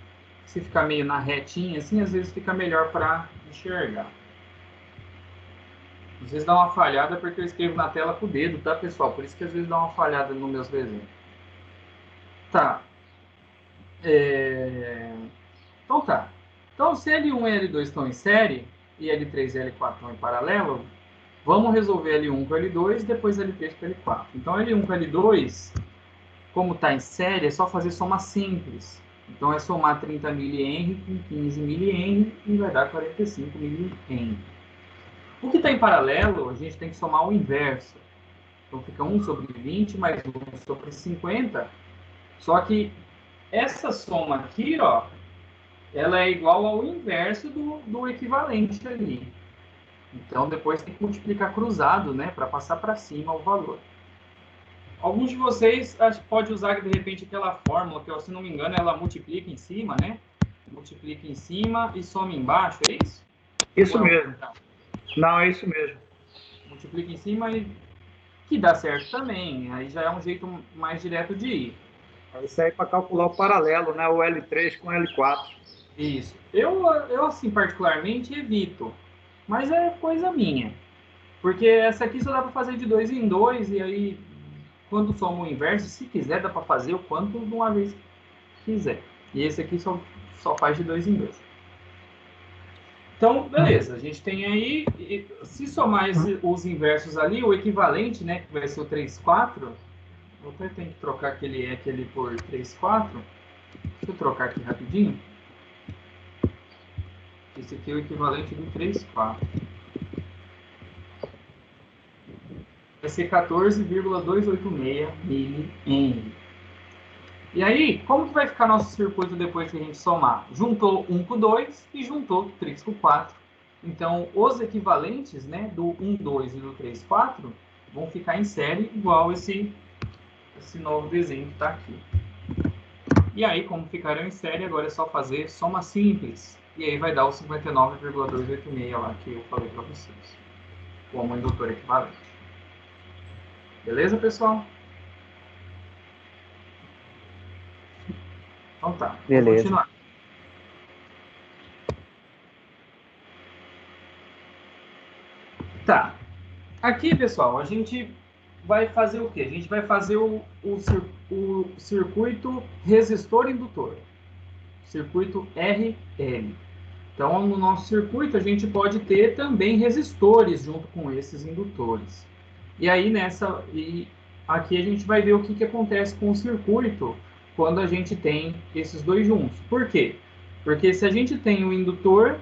A: Se ficar meio na retinha, assim, às vezes fica melhor para enxergar. Às vezes dá uma falhada porque eu escrevo na tela com o dedo, tá, pessoal? Por isso que às vezes dá uma falhada nos meus desenhos. Tá. Então tá. Então, se L1 e L2 estão em série, e L3 e L4 estão em paralelo, vamos resolver L1 com L2, depois L3 com L4. Então, L1 com L2, como está em série, é só fazer soma simples. Então, é somar 30 mH com 15 mH e vai dar 45 mH. O que está em paralelo, a gente tem que somar o inverso. Então, fica 1 sobre 20 mais 1 sobre 50. Só que essa soma aqui, ó, ela é igual ao inverso do equivalente ali. Então, depois tem que multiplicar cruzado, né, para passar para cima o valor. Alguns de vocês acho que pode usar, de repente, aquela fórmula que, se não me engano, ela multiplica em cima, né? Multiplica em cima e soma embaixo, é isso?
B: Isso mesmo. Não, é isso mesmo.
A: Multiplica em cima e que dá certo também. Aí já é um jeito mais direto de ir.
B: Isso aí para calcular o paralelo, né? O L3 com o L4.
A: Isso. Eu, assim, particularmente, evito. Mas é coisa minha. Porque essa aqui só dá para fazer de 2 em 2. E aí, quando soma o inverso, se quiser, dá para fazer o quanto de uma vez quiser. E esse aqui só faz de 2 em 2. Então, beleza. A gente tem aí... Se somar os inversos ali, o equivalente, né? Que vai ser o 3, 4... Eu até tenho que trocar aquele EC ali por 3, 4. Deixa eu trocar aqui rapidinho. Esse aqui é o equivalente do 3, 4. Vai ser 14,286 mH. E aí, como que vai ficar nosso circuito depois que a gente somar? Juntou 1 com 2 e juntou 3 com 4. Então, os equivalentes, né, do 1, 2 e do 3, 4 vão ficar em série igual esse novo desenho que está aqui. E aí, como ficaram em série, agora é só fazer soma simples. E aí vai dar o 59,286 lá que eu falei para vocês. Como indutor equivalente. Beleza, pessoal? Então tá.
D: Beleza.
A: Vamos continuar. Tá. Aqui, pessoal, a gente vai fazer o quê? A gente vai fazer o circuito resistor-indutor. Circuito RL. Então, no nosso circuito, a gente pode ter também resistores junto com esses indutores. E aí, aqui a gente vai ver o que acontece com o circuito quando a gente tem esses dois juntos. Por quê? Porque se a gente tem o indutor,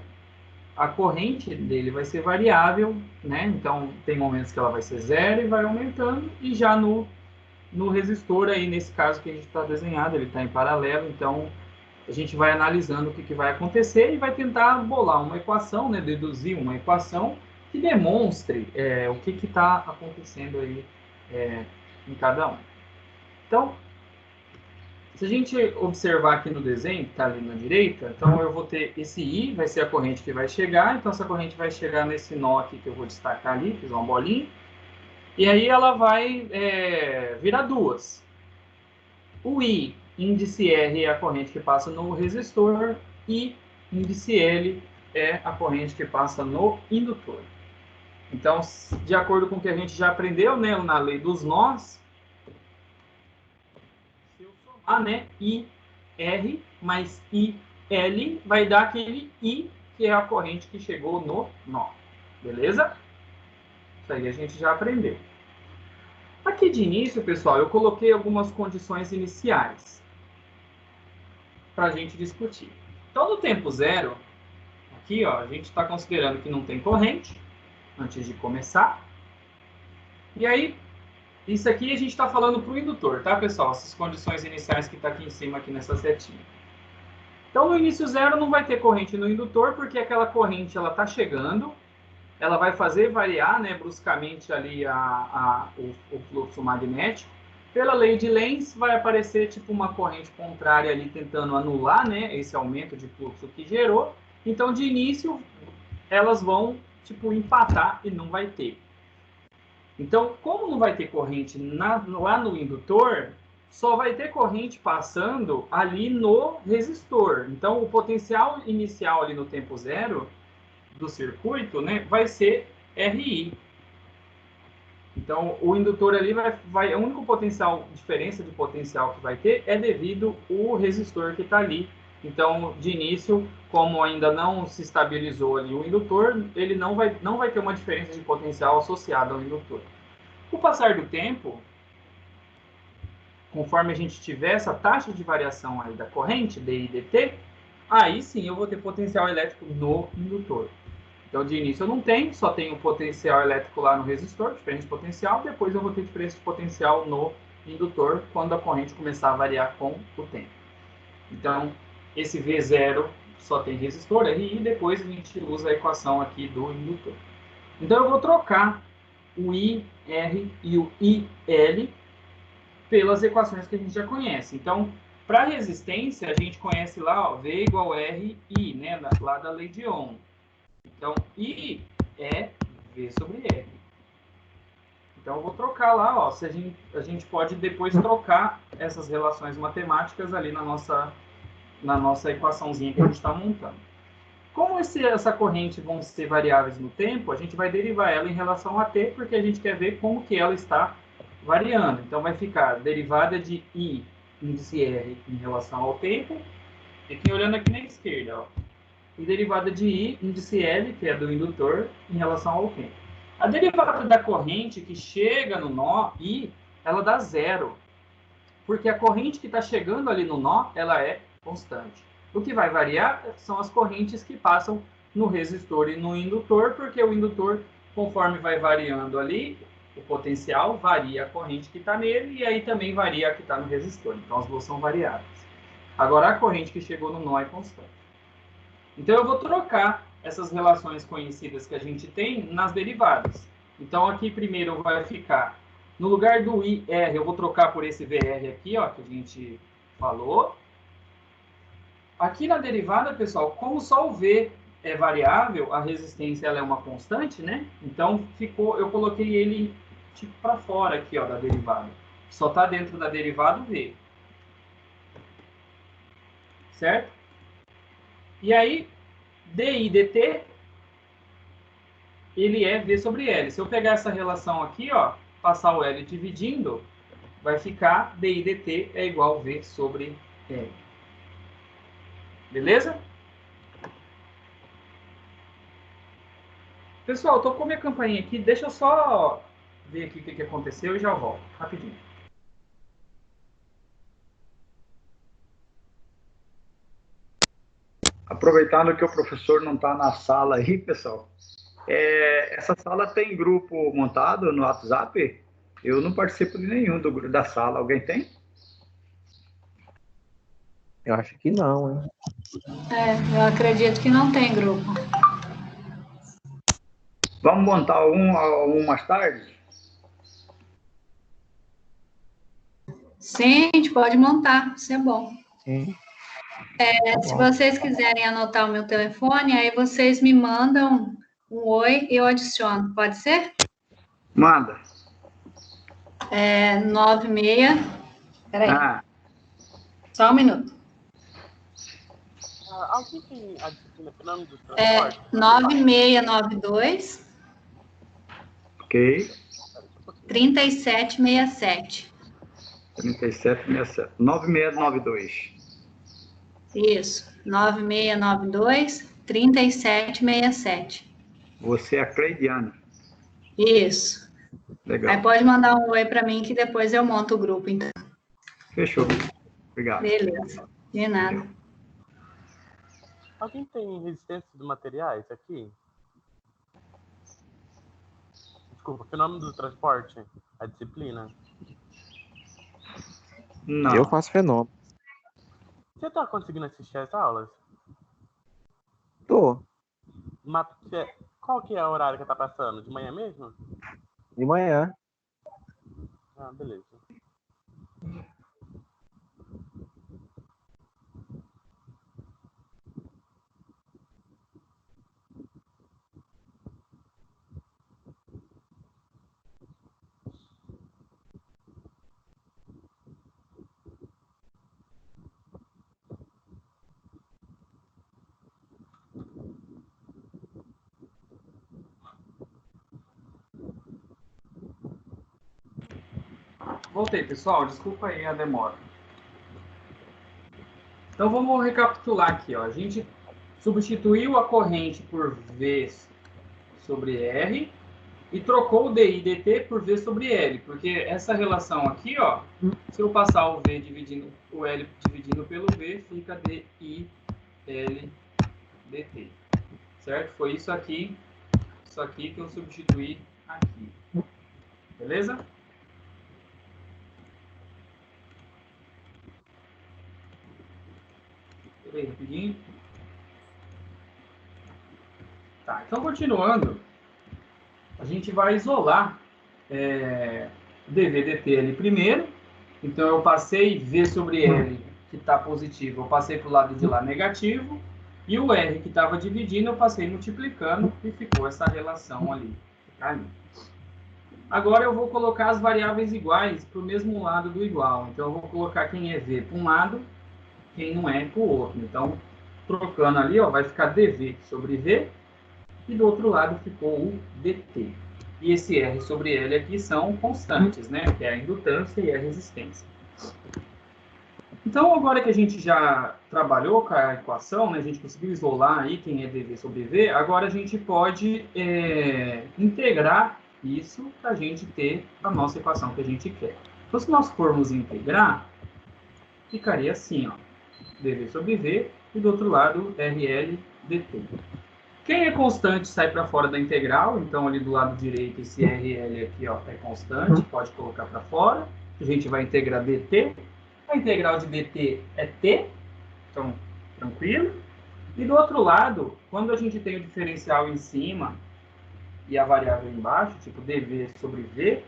A: a corrente dele vai ser variável, né? Então, tem momentos que ela vai ser zero e vai aumentando, e já no resistor, aí, nesse caso que a gente está desenhado, ele está em paralelo, então a gente vai analisando o que vai acontecer e vai tentar bolar uma equação, né? Deduzir uma equação que demonstre o que está acontecendo aí em cada um. Então, se a gente observar aqui no desenho, que está ali na direita, então eu vou ter esse I, vai ser a corrente que vai chegar, então essa corrente vai chegar nesse nó aqui que eu vou destacar ali, fiz uma bolinha, e aí ela vai virar duas. O I, índice R, é a corrente que passa no resistor, e índice L é a corrente que passa no indutor. Então, de acordo com o que a gente já aprendeu, né, na lei dos nós, se eu somar, né, IR mais IL, vai dar aquele I, que é a corrente que chegou no nó. Beleza? Isso aí a gente já aprendeu. Aqui de início, pessoal, eu coloquei algumas condições iniciais para a gente discutir. Então, no tempo zero, aqui, ó, a gente está considerando que não tem corrente, antes de começar. E aí, isso aqui a gente está falando para o indutor, tá, pessoal? Essas condições iniciais que está aqui em cima, aqui nessa setinha. Então, no início zero não vai ter corrente no indutor, porque aquela corrente ela está chegando, ela vai fazer variar, né, bruscamente ali o fluxo magnético. Pela lei de Lenz, vai aparecer tipo uma corrente contrária ali tentando anular, né, esse aumento de fluxo que gerou. Então, de início, elas vão tipo empatar e não vai ter. Então, como não vai ter corrente lá no indutor, só vai ter corrente passando ali no resistor. Então, o potencial inicial ali no tempo zero do circuito, né, vai ser RI. Então, o indutor ali o único potencial, diferença de potencial que vai ter é devido o resistor que está ali. Então, de início, como ainda não se estabilizou ali o indutor, ele não vai ter uma diferença de potencial associada ao indutor. Com o passar do tempo, conforme a gente tiver essa taxa de variação aí da corrente, D e dt, aí sim eu vou ter potencial elétrico no indutor. Então, de início eu não tenho, só tenho potencial elétrico lá no resistor, diferença de potencial, depois eu vou ter diferença de potencial no indutor, quando a corrente começar a variar com o tempo. Então, esse V0 só tem resistor aí, e depois a gente usa a equação aqui do indutor. Então, eu vou trocar o I, R e o IL pelas equações que a gente já conhece. Então, para resistência, a gente conhece lá, ó, V igual R, I, né, lá da lei de Ohm. Então, I é V sobre R. Então, eu vou trocar lá, ó, a gente pode depois trocar essas relações matemáticas ali na nossa equaçãozinha que a gente está montando. Como essa corrente vão ser variáveis no tempo, a gente vai derivar ela em relação a t, porque a gente quer ver como que ela está variando. Então, vai ficar derivada de I índice R em relação ao tempo, aqui olhando aqui na esquerda, ó, e derivada de I índice L, que é do indutor, em relação ao tempo. A derivada da corrente que chega no nó I, ela dá zero, porque a corrente que está chegando ali no nó, ela é constante. O que vai variar são as correntes que passam no resistor e no indutor, porque o indutor, conforme vai variando ali, o potencial varia a corrente que está nele, e aí também varia a que está no resistor. Então, as duas são variáveis. Agora, a corrente que chegou no nó é constante. Então, eu vou trocar essas relações conhecidas que a gente tem nas derivadas. Então, aqui primeiro vai ficar, no lugar do IR, eu vou trocar por esse VR aqui, ó, que a gente falou. Aqui na derivada, pessoal, como só o V é variável, a resistência ela é uma constante, né? Então, eu coloquei ele tipo para fora aqui, ó, da derivada. Só está dentro da derivada o V. Certo? E aí, dI dt, ele é V sobre L. Se eu pegar essa relação aqui, ó, passar o L dividindo, vai ficar dI dt é igual a V sobre L. Beleza? Pessoal, tô com minha campainha aqui. Deixa eu só ver aqui o que aconteceu e já volto. Rapidinho.
B: Aproveitando que o professor não está na sala aí, pessoal, essa sala tem grupo montado no WhatsApp? Eu não participo de nenhum da sala. Alguém tem?
D: Eu acho que não, hein?
E: Eu acredito que não tem grupo.
B: Vamos montar um mais tarde?
E: Sim, a gente pode montar, isso é bom.
D: Sim.
E: Se vocês quiserem anotar o meu telefone, aí vocês me mandam um oi e eu adiciono, pode ser?
B: Manda.
E: 96. Peraí, só um minuto.
C: Alguém tem a disciplina que nome do transporte?
E: 9692
B: Ok.
E: 3767.
B: 3767. 9692.
E: Isso, 9692 3767.
B: Você é a Cleidiane.
E: Isso.
B: Legal.
E: Aí pode mandar um oi para mim que depois eu monto o grupo, então.
B: Fechou. Obrigado.
E: Beleza, de nada.
C: Alguém tem resistência de materiais aqui? Desculpa, que nome do transporte? A disciplina?
B: Não.
D: Eu faço fenômeno.
C: Você tá conseguindo assistir as aulas?
D: Tô.
C: Qual que é o horário que tá passando? De manhã mesmo?
D: De manhã.
C: Ah, beleza.
A: Voltei, pessoal. Desculpa aí a demora. Então, vamos recapitular aqui. Ó. A gente substituiu a corrente por V sobre R e trocou o DI dt por V sobre L, porque essa relação aqui, ó, se eu passar o V dividindo o L dividindo pelo V, fica DI L dt. Certo? Foi isso aqui que eu substituí aqui. Beleza? Peraí, rapidinho. Tá, então continuando, a gente vai isolar o dv dt ali primeiro. Então eu passei V sobre L, que está positivo, eu passei para o lado de lá negativo. E o R que estava dividindo, eu passei multiplicando e ficou essa relação ali. Agora eu vou colocar as variáveis iguais para o mesmo lado do igual. Então eu vou colocar quem é V para um lado, quem não é para o outro. Então, trocando ali, ó, vai ficar dv sobre V. E do outro lado ficou o dt. E esse R sobre L aqui são constantes, né? Que é a indutância e a resistência. Então, agora que a gente já trabalhou com a equação, né, a gente conseguiu isolar aí quem é dv sobre V, agora a gente pode integrar isso para a gente ter a nossa equação que a gente quer. Então, se nós formos integrar, ficaria assim, ó, dv sobre V, e do outro lado, RL dt. Quem é constante sai para fora da integral, então ali do lado direito esse RL aqui, ó, é constante, pode colocar para fora. A gente vai integrar dt. A integral de dt é t, então tranquilo. E do outro lado, quando a gente tem o diferencial em cima e a variável embaixo, tipo dv sobre v,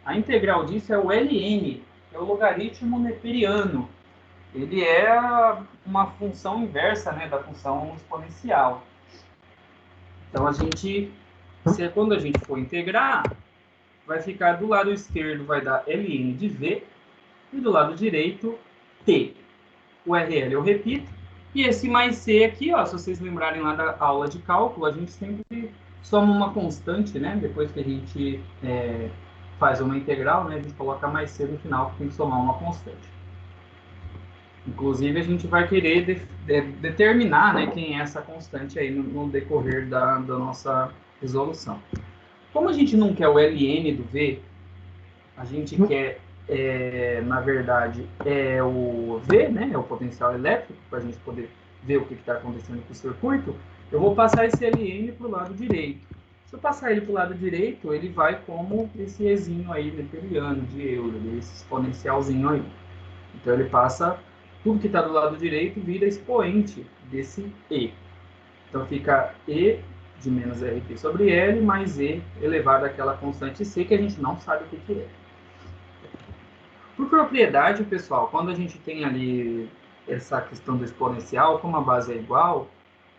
A: a integral disso é o ln, que é o logaritmo neperiano. Ele é uma função inversa, né, da função exponencial. Então, quando a gente for integrar, vai ficar do lado esquerdo, vai dar ln de v, e do lado direito, t. O RL eu repito, e esse mais c aqui, ó, se vocês lembrarem lá da aula de cálculo, a gente sempre soma uma constante, né? Depois que a gente faz uma integral, né, a gente coloca mais c no final, porque tem que somar uma constante. Inclusive, a gente vai querer determinar, né, quem é essa constante aí no decorrer da nossa resolução. Como a gente não quer o ln do V, a gente quer, na verdade, o V, né, é o potencial elétrico, para a gente poder ver o que está acontecendo com o circuito, eu vou passar esse ln para o lado direito. Se eu passar ele para o lado direito, ele vai como esse ezinho aí, neperiano, de Euler, esse exponencialzinho aí. Então, ele passa... Tudo que está do lado direito vira expoente desse E. Então, fica E de menos RT sobre L mais E elevado àquela constante C que a gente não sabe o que é. Por propriedade, pessoal, quando a gente tem ali essa questão do exponencial, como a base é igual,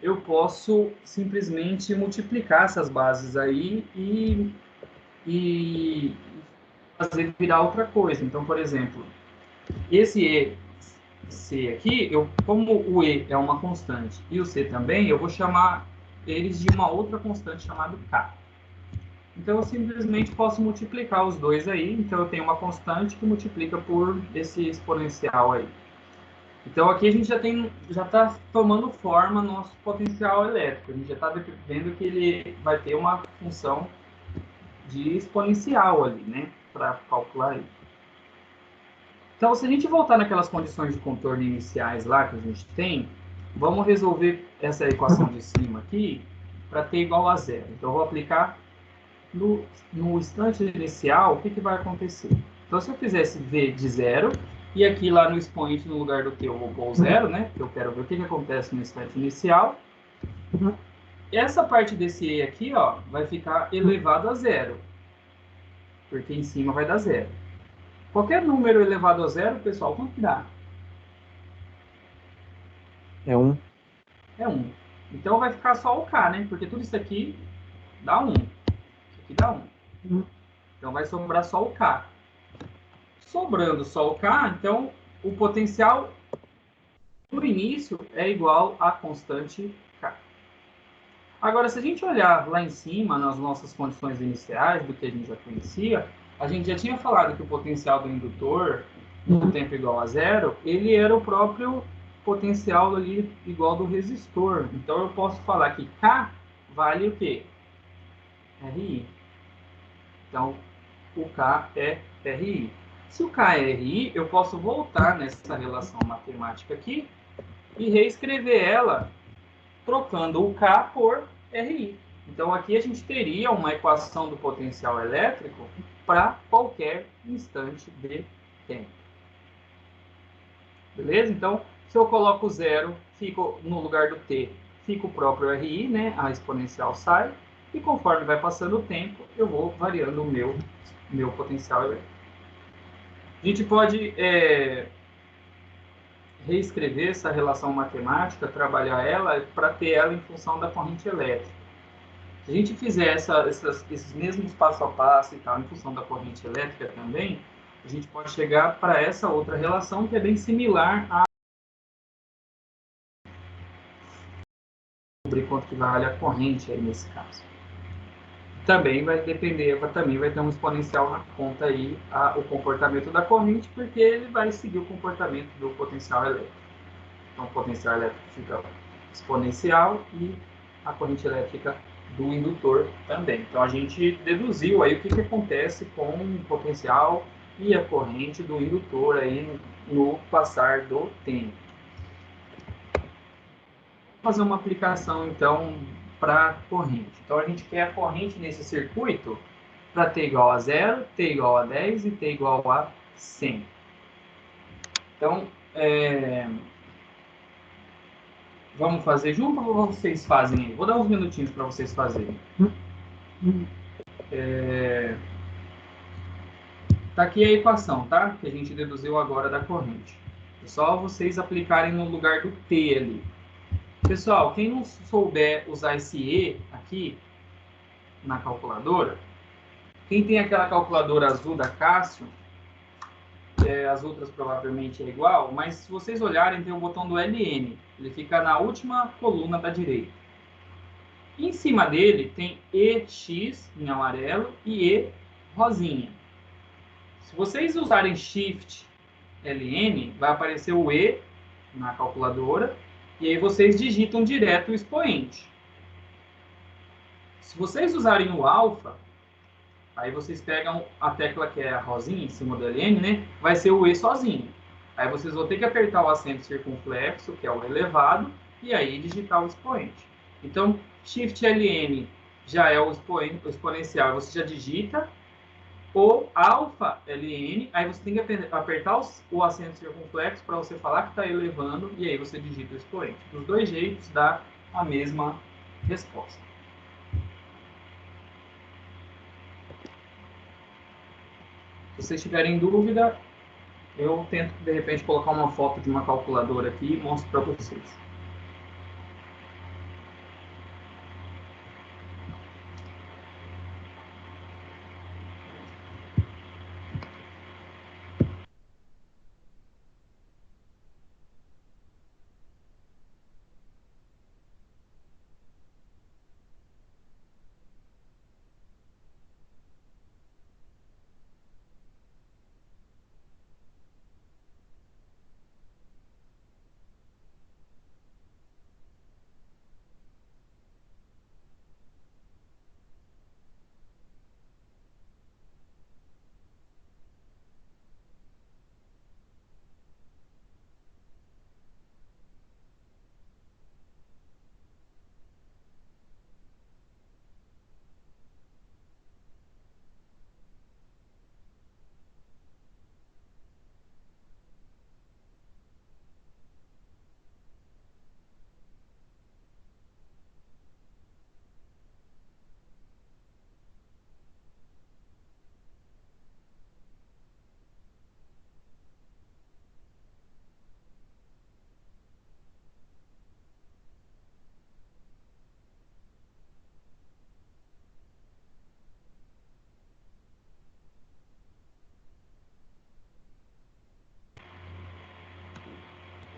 A: eu posso simplesmente multiplicar essas bases aí e fazer virar outra coisa. Então, por exemplo, esse E C aqui, como o E é uma constante e o C também, eu vou chamar eles de uma outra constante chamada K. Então, eu simplesmente posso multiplicar os dois aí. Então, eu tenho uma constante que multiplica por esse exponencial aí. Então, aqui a gente já está tomando forma nosso potencial elétrico. A gente já está vendo que ele vai ter uma função de exponencial ali, né? Para calcular isso. Então, se a gente voltar naquelas condições de contorno iniciais lá que a gente tem, vamos resolver essa equação de cima aqui para t igual a zero. Então, eu vou aplicar no instante inicial, o que vai acontecer? Então, se eu fizesse v de zero, e aqui lá no expoente, no lugar do t, eu vou pôr o zero, né? Porque eu quero ver o que acontece no instante inicial. Essa parte desse e aqui, ó, vai ficar elevado a zero, porque em cima vai dar zero. Qualquer número elevado a zero, pessoal, quanto que dá?
D: É 1.
A: É 1. Então vai ficar só o K, né? Porque tudo isso aqui dá 1. Isso aqui dá 1. Então vai sobrar só o K. Sobrando só o K, então o potencial do início é igual à constante K. Agora, se a gente olhar lá em cima, nas nossas condições iniciais, do que a gente já conhecia, a gente já tinha falado que o potencial do indutor no tempo igual a zero, ele era o próprio potencial ali igual do resistor. Então eu posso falar que K vale o quê? RI. Então o K é RI. Se o K é RI, eu posso voltar nessa relação matemática aqui e reescrever ela trocando o K por RI. Então aqui a gente teria uma equação do potencial elétrico para qualquer instante de tempo. Beleza? Então, se eu coloco zero, fico no lugar do t, fica o próprio RI, né? A exponencial sai, e conforme vai passando o tempo, eu vou variando o meu potencial elétrico. A gente pode reescrever essa relação matemática, trabalhar ela para ter ela em função da corrente elétrica. Se a gente fizer esses mesmos passo a passo e tal, em função da corrente elétrica também, a gente pode chegar para essa outra relação que é bem similar a sobre quanto que vale a corrente aí nesse caso. Também vai depender, também vai ter um exponencial na conta aí o comportamento da corrente, porque ele vai seguir o comportamento do potencial elétrico. Então o potencial elétrico fica exponencial e a corrente elétrica do indutor também. Então a gente deduziu aí o que acontece com o potencial e a corrente do indutor aí no passar do tempo. Vou fazer uma aplicação então para corrente. Então a gente quer a corrente nesse circuito para t igual a 0, t igual a 10 e t igual a 100. Então, vamos fazer junto ou vocês fazem aí? Vou dar uns minutinhos para vocês fazerem. Tá aqui a equação, tá? Que a gente deduziu agora da corrente. É só vocês aplicarem no lugar do T ali. Pessoal, quem não souber usar esse E aqui na calculadora, quem tem aquela calculadora azul da Cássio, as outras provavelmente é igual, mas se vocês olharem tem o botão do LN. Ele fica na última coluna da direita. Em cima dele tem EX em amarelo e E rosinha. Se vocês usarem Shift LN, vai aparecer o E na calculadora e aí vocês digitam direto o expoente. Se vocês usarem o alfa, aí vocês pegam a tecla que é a rosinha em cima do LN, né? Vai ser o E sozinho. Aí vocês vão ter que apertar o acento circunflexo, que é o elevado, e aí digitar o expoente. Então, Shift LN já é o exponencial, você já digita. O alfa LN, aí você tem que apertar o acento circunflexo para você falar que está elevando, e aí você digita o expoente. Dos dois jeitos dá a mesma resposta. Se vocês tiverem dúvida, eu tento, de repente, colocar uma foto de uma calculadora aqui e mostro para vocês.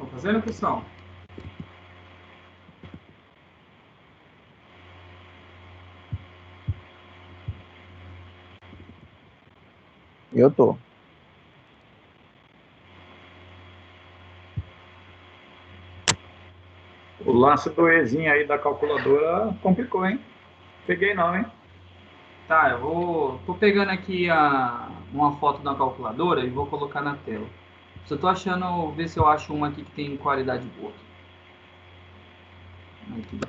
A: Estão fazendo, pessoal?
D: Eu tô.
B: O lance do Ezinho aí da calculadora complicou, hein? Peguei não, hein?
A: Tá, tô pegando aqui uma foto da calculadora e vou colocar na tela. Só tô achando, ver se eu acho uma aqui que tem qualidade boa. Aqui.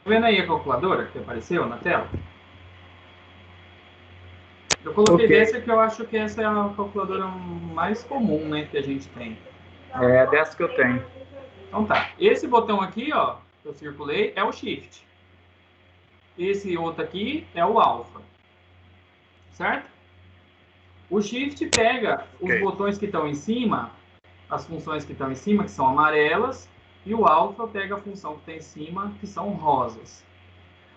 A: Tá vendo aí a calculadora que apareceu na tela? Eu coloquei
B: Ok.
A: dessa que eu acho que essa é a calculadora mais comum, né, que a gente tem.
B: É dessa que eu tenho.
A: Então tá, esse botão aqui, ó, que eu circulei, é o Shift. Esse outro aqui é o Alpha, certo? O Shift pega os
B: Ok.
A: botões que estão em cima, as funções que estão em cima, que são amarelas, e o Alpha pega a função que está em cima, que são rosas.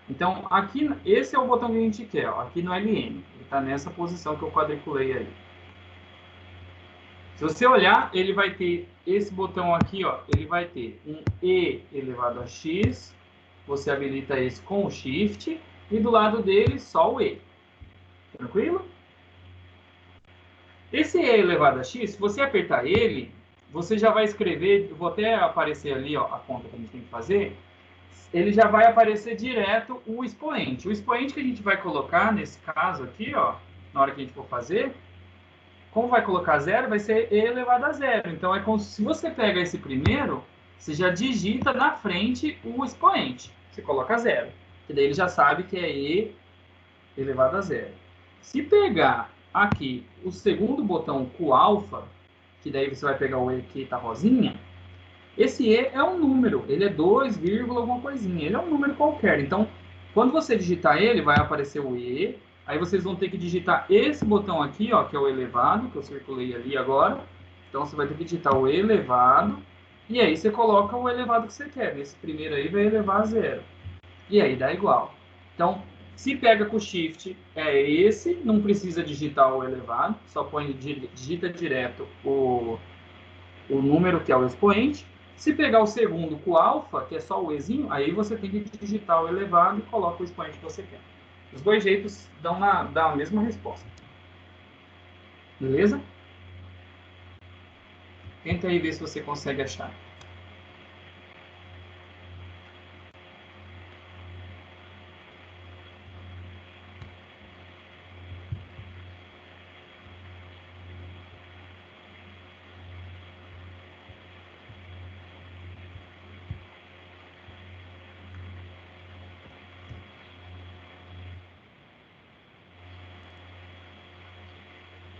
A: Então, aqui, esse é o botão que a gente quer, ó, aqui no LN. Ele está nessa posição que eu quadriculei aí. Se você olhar, ele vai ter esse botão aqui, ó, ele vai ter um E elevado a X, você habilita esse com o Shift, e do lado dele só o E. Tranquilo? Esse E elevado a X, se você apertar ele, você já vai escrever, vou até aparecer ali, ó, a conta que a gente tem que fazer, ele já vai aparecer direto o expoente. O expoente que a gente vai colocar, nesse caso aqui, ó, na hora que a gente for fazer, como vai colocar zero, vai ser E elevado a zero. Então, é como se você pega esse primeiro, você já digita na frente o expoente. Você coloca zero. Que daí ele já sabe que é E elevado a zero. Se pegar aqui o segundo botão com alfa, que daí você vai pegar o E que está rosinha, esse E é um número. Ele é 2, alguma coisinha. Ele é um número qualquer. Então, quando você digitar ele, vai aparecer o E. Aí vocês vão ter que digitar esse botão aqui, ó, que é o elevado, que eu circulei ali agora. Então você vai ter que digitar o elevado. E aí você coloca o elevado que você quer. Esse primeiro aí vai elevar a zero. E aí dá igual. Então, se pega com o Shift, é esse. Não precisa digitar o elevado. Só põe, digita direto o número que é o expoente. Se pegar o segundo com o alfa, que é só o Ezinho, aí você tem que digitar o elevado e coloca o expoente que você quer. Os dois jeitos dão a mesma resposta. Beleza? Tenta aí ver se você consegue achar.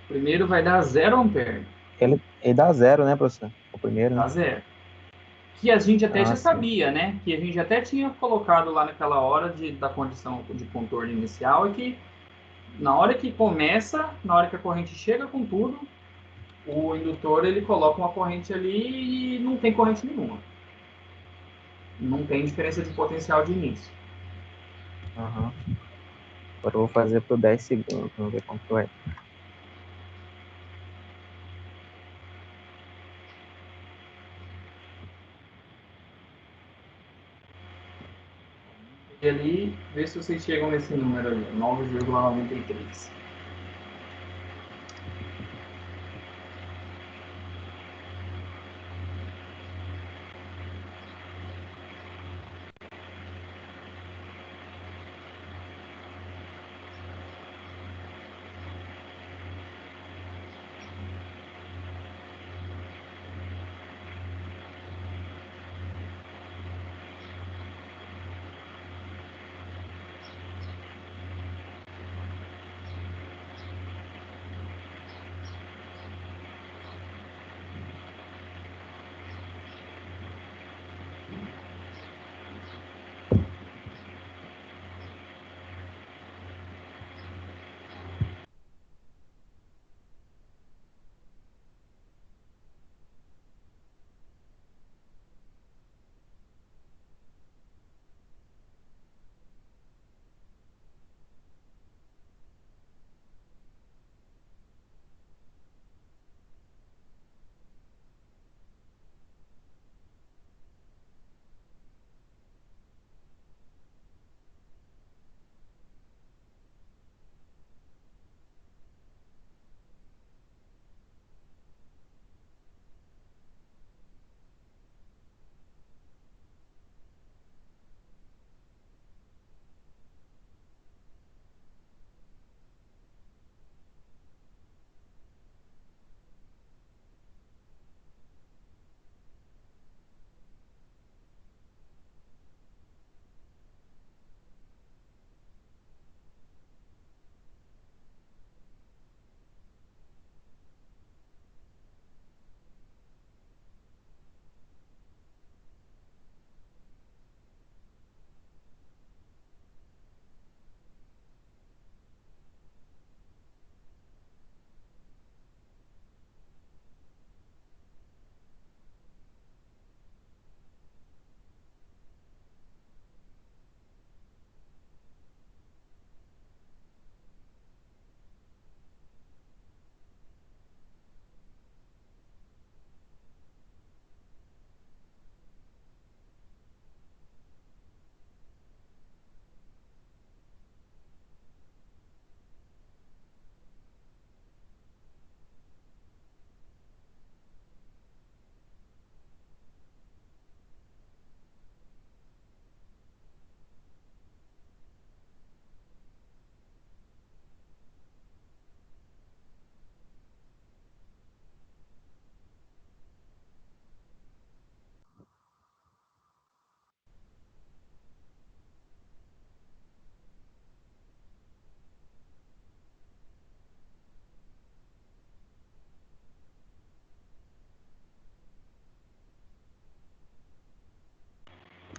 A: Primeiro vai dar 0 ampere.
D: Ele dá zero, né, professor? O primeiro,
A: Dá
D: né?
A: zero. Que a gente até já
D: Sim.
A: sabia, né? Que a gente até tinha colocado lá naquela hora da condição de contorno inicial, é que na hora que começa, na hora que a corrente chega com tudo, o indutor ele coloca uma corrente ali e não tem corrente nenhuma. Não tem diferença de potencial de início.
D: Aham. Agora eu vou fazer por 10 segundos. Vamos ver como que vai.
A: E ali, vê se vocês chegam nesse número ali, 9,93.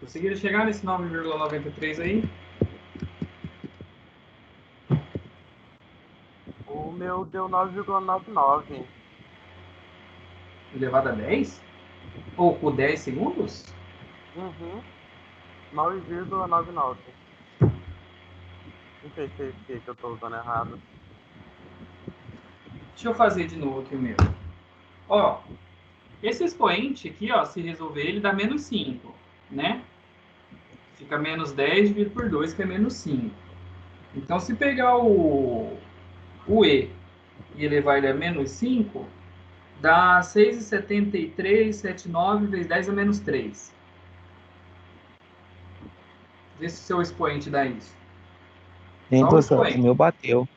A: Conseguiram chegar nesse 9,93 aí?
C: O meu deu 9,99.
A: Elevado a 10? Ou por 10 segundos?
C: Uhum. 9,99. Não sei se eu tô usando errado.
A: Deixa eu fazer de novo aqui o meu. Ó, esse expoente aqui, ó, se resolver, ele dá menos 5, né? Fica menos 10 dividido por 2, que é menos 5. Então, se pegar o E e elevar ele a menos 5, dá 6,7379 vezes 10 a menos 3. Vê se o seu expoente dá isso.
D: Sim,
A: Só o
D: professor,
A: expoente.
D: o meu bateu.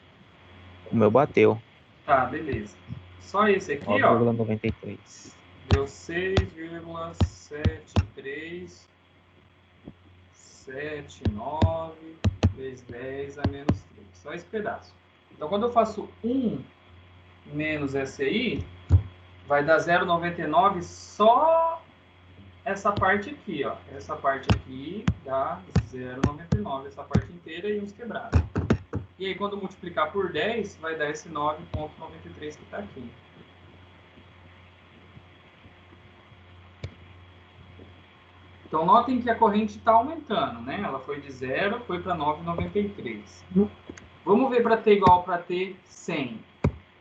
D: O meu bateu.
A: Tá, beleza. Só esse aqui, ó,
D: 9,93.
A: deu 6,7379 vezes 10 a menos 3. Só esse pedaço. Então, quando eu faço 1 menos essa aí, vai dar 0,99 só essa parte aqui, ó. Essa parte aqui dá 0,99, essa parte inteira e uns quebrados. E aí, quando multiplicar por 10, vai dar esse 9,93 que está aqui. Então, notem que a corrente está aumentando, né? Ela foi de 0, foi para 9,93. Vamos ver para T igual para T 100.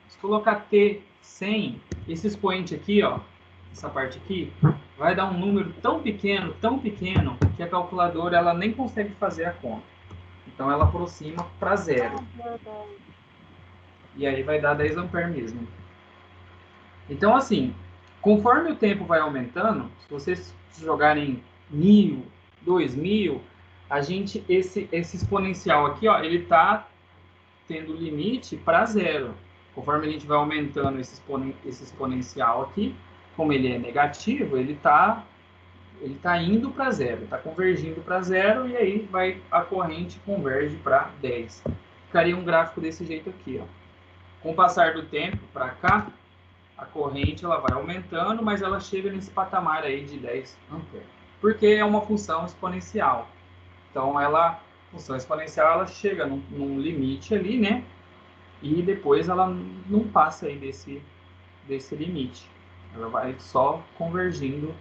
A: Se colocar T 100, esse expoente aqui, ó, essa parte aqui, vai dar um número tão pequeno, que a calculadora ela nem consegue fazer a conta. Então, ela aproxima para 0. E aí vai dar 10 amperes mesmo. Então, assim, conforme o tempo vai aumentando, se vocês jogarem 1000, 2000, esse exponencial aqui, ó, ele tá tendo limite para 0. Conforme a gente vai aumentando esse exponencial aqui, como ele é negativo, ele tá indo para 0, está convergindo para 0 e aí a corrente converge para 10. Ficaria um gráfico desse jeito aqui, ó. Com o passar do tempo para cá, a corrente ela vai aumentando, mas ela chega nesse patamar aí de 10 amperes. Porque é uma função exponencial. Então, a função exponencial ela chega num limite ali, né? E depois ela não passa aí desse limite. Ela vai só convergindo.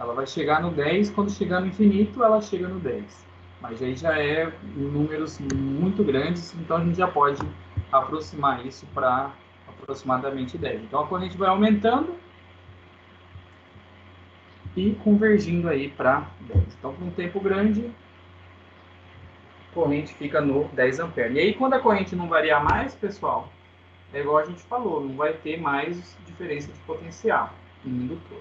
A: Ela vai chegar no 10, quando chegar no infinito, ela chega no 10. Mas aí já é números muito grandes, então a gente já pode aproximar isso para aproximadamente 10. Então a corrente vai aumentando e convergindo aí para 10. Então, por um tempo grande, a corrente fica no 10 amperes. E aí, quando a corrente não variar mais, pessoal, é igual a gente falou, não vai ter mais diferença de potencial em indutor.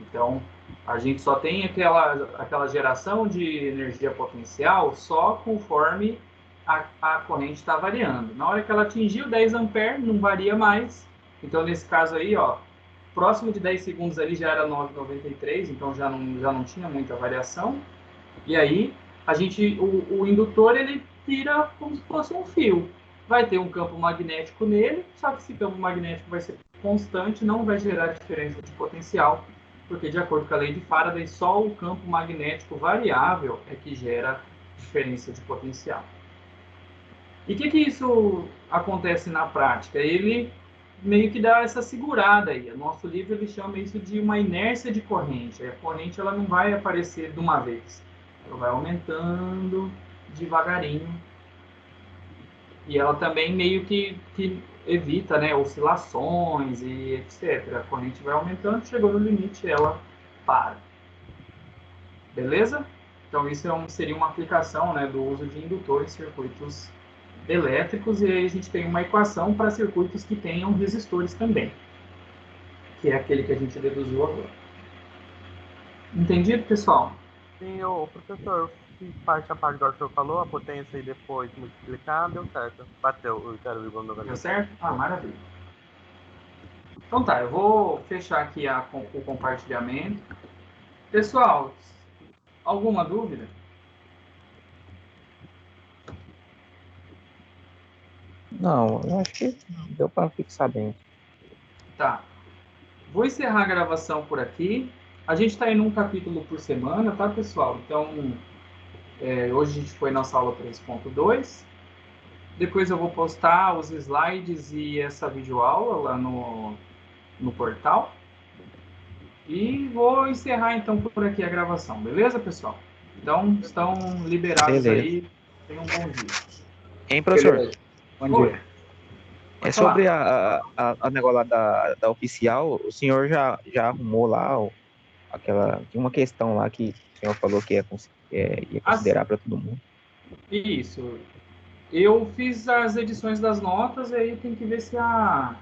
A: Então, a gente só tem aquela geração de energia potencial só conforme a corrente está variando. Na hora que ela atingir o 10 amperes, não varia mais. Então, nesse caso aí, ó, próximo de 10 segundos ali já era 9,93, então já não tinha muita variação. E aí, o indutor, ele vira como se fosse um fio. Vai ter um campo magnético nele, só que esse campo magnético vai ser constante, não vai gerar diferença de potencial, porque de acordo com a lei de Faraday, só o campo magnético variável é que gera diferença de potencial. E o que isso acontece na prática? Ele meio que dá essa segurada aí. O nosso livro ele chama isso de uma inércia de corrente. A corrente ela não vai aparecer de uma vez. Ela vai aumentando devagarinho. E ela também meio que evita, né, oscilações e etc. A corrente vai aumentando, chegou no limite, ela para. Beleza? Então isso seria uma aplicação, né, do uso de indutores em circuitos elétricos, e aí a gente tem uma equação para circuitos que tenham resistores também, que é aquele que a gente deduziu agora. Entendido, pessoal?
C: Sim, professor, se parte a parte do que o senhor falou, a potência e depois multiplicar, deu certo. Bateu o 0,90.
A: Deu certo? Ah, maravilha. Então tá, eu vou fechar aqui o compartilhamento. Pessoal, alguma dúvida?
D: Não, eu acho que deu para fixar bem.
A: Tá. Vou encerrar a gravação por aqui. A gente está indo um capítulo por semana, tá, pessoal? Então, hoje a gente foi nossa aula 3.2. Depois eu vou postar os slides e essa videoaula lá no portal. E vou encerrar, então, por aqui a gravação. Beleza, pessoal? Então, estão liberados
D: Beleza.
A: aí. Tenham um bom dia.
D: Hein, professor?
B: Beleza. Bom
A: Oi.
B: dia.
A: Pode
D: Sobre
A: falar.
D: a negócio lá da oficial, o senhor já arrumou lá tinha uma questão lá que o senhor falou que ia considerar para todo mundo.
A: Isso. Eu fiz as edições das notas e aí tem que ver se a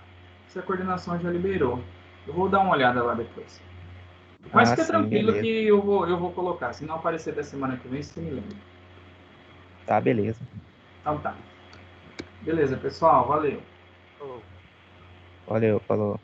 A: coordenação já liberou. Eu vou dar uma olhada lá depois. Mas fica
D: Sim,
A: tranquilo
D: beleza.
A: que eu vou colocar. Se não aparecer da semana que vem, você me lembra.
D: Tá, beleza.
A: Então tá. Beleza, pessoal. Valeu.
C: Falou.
D: Valeu, falou.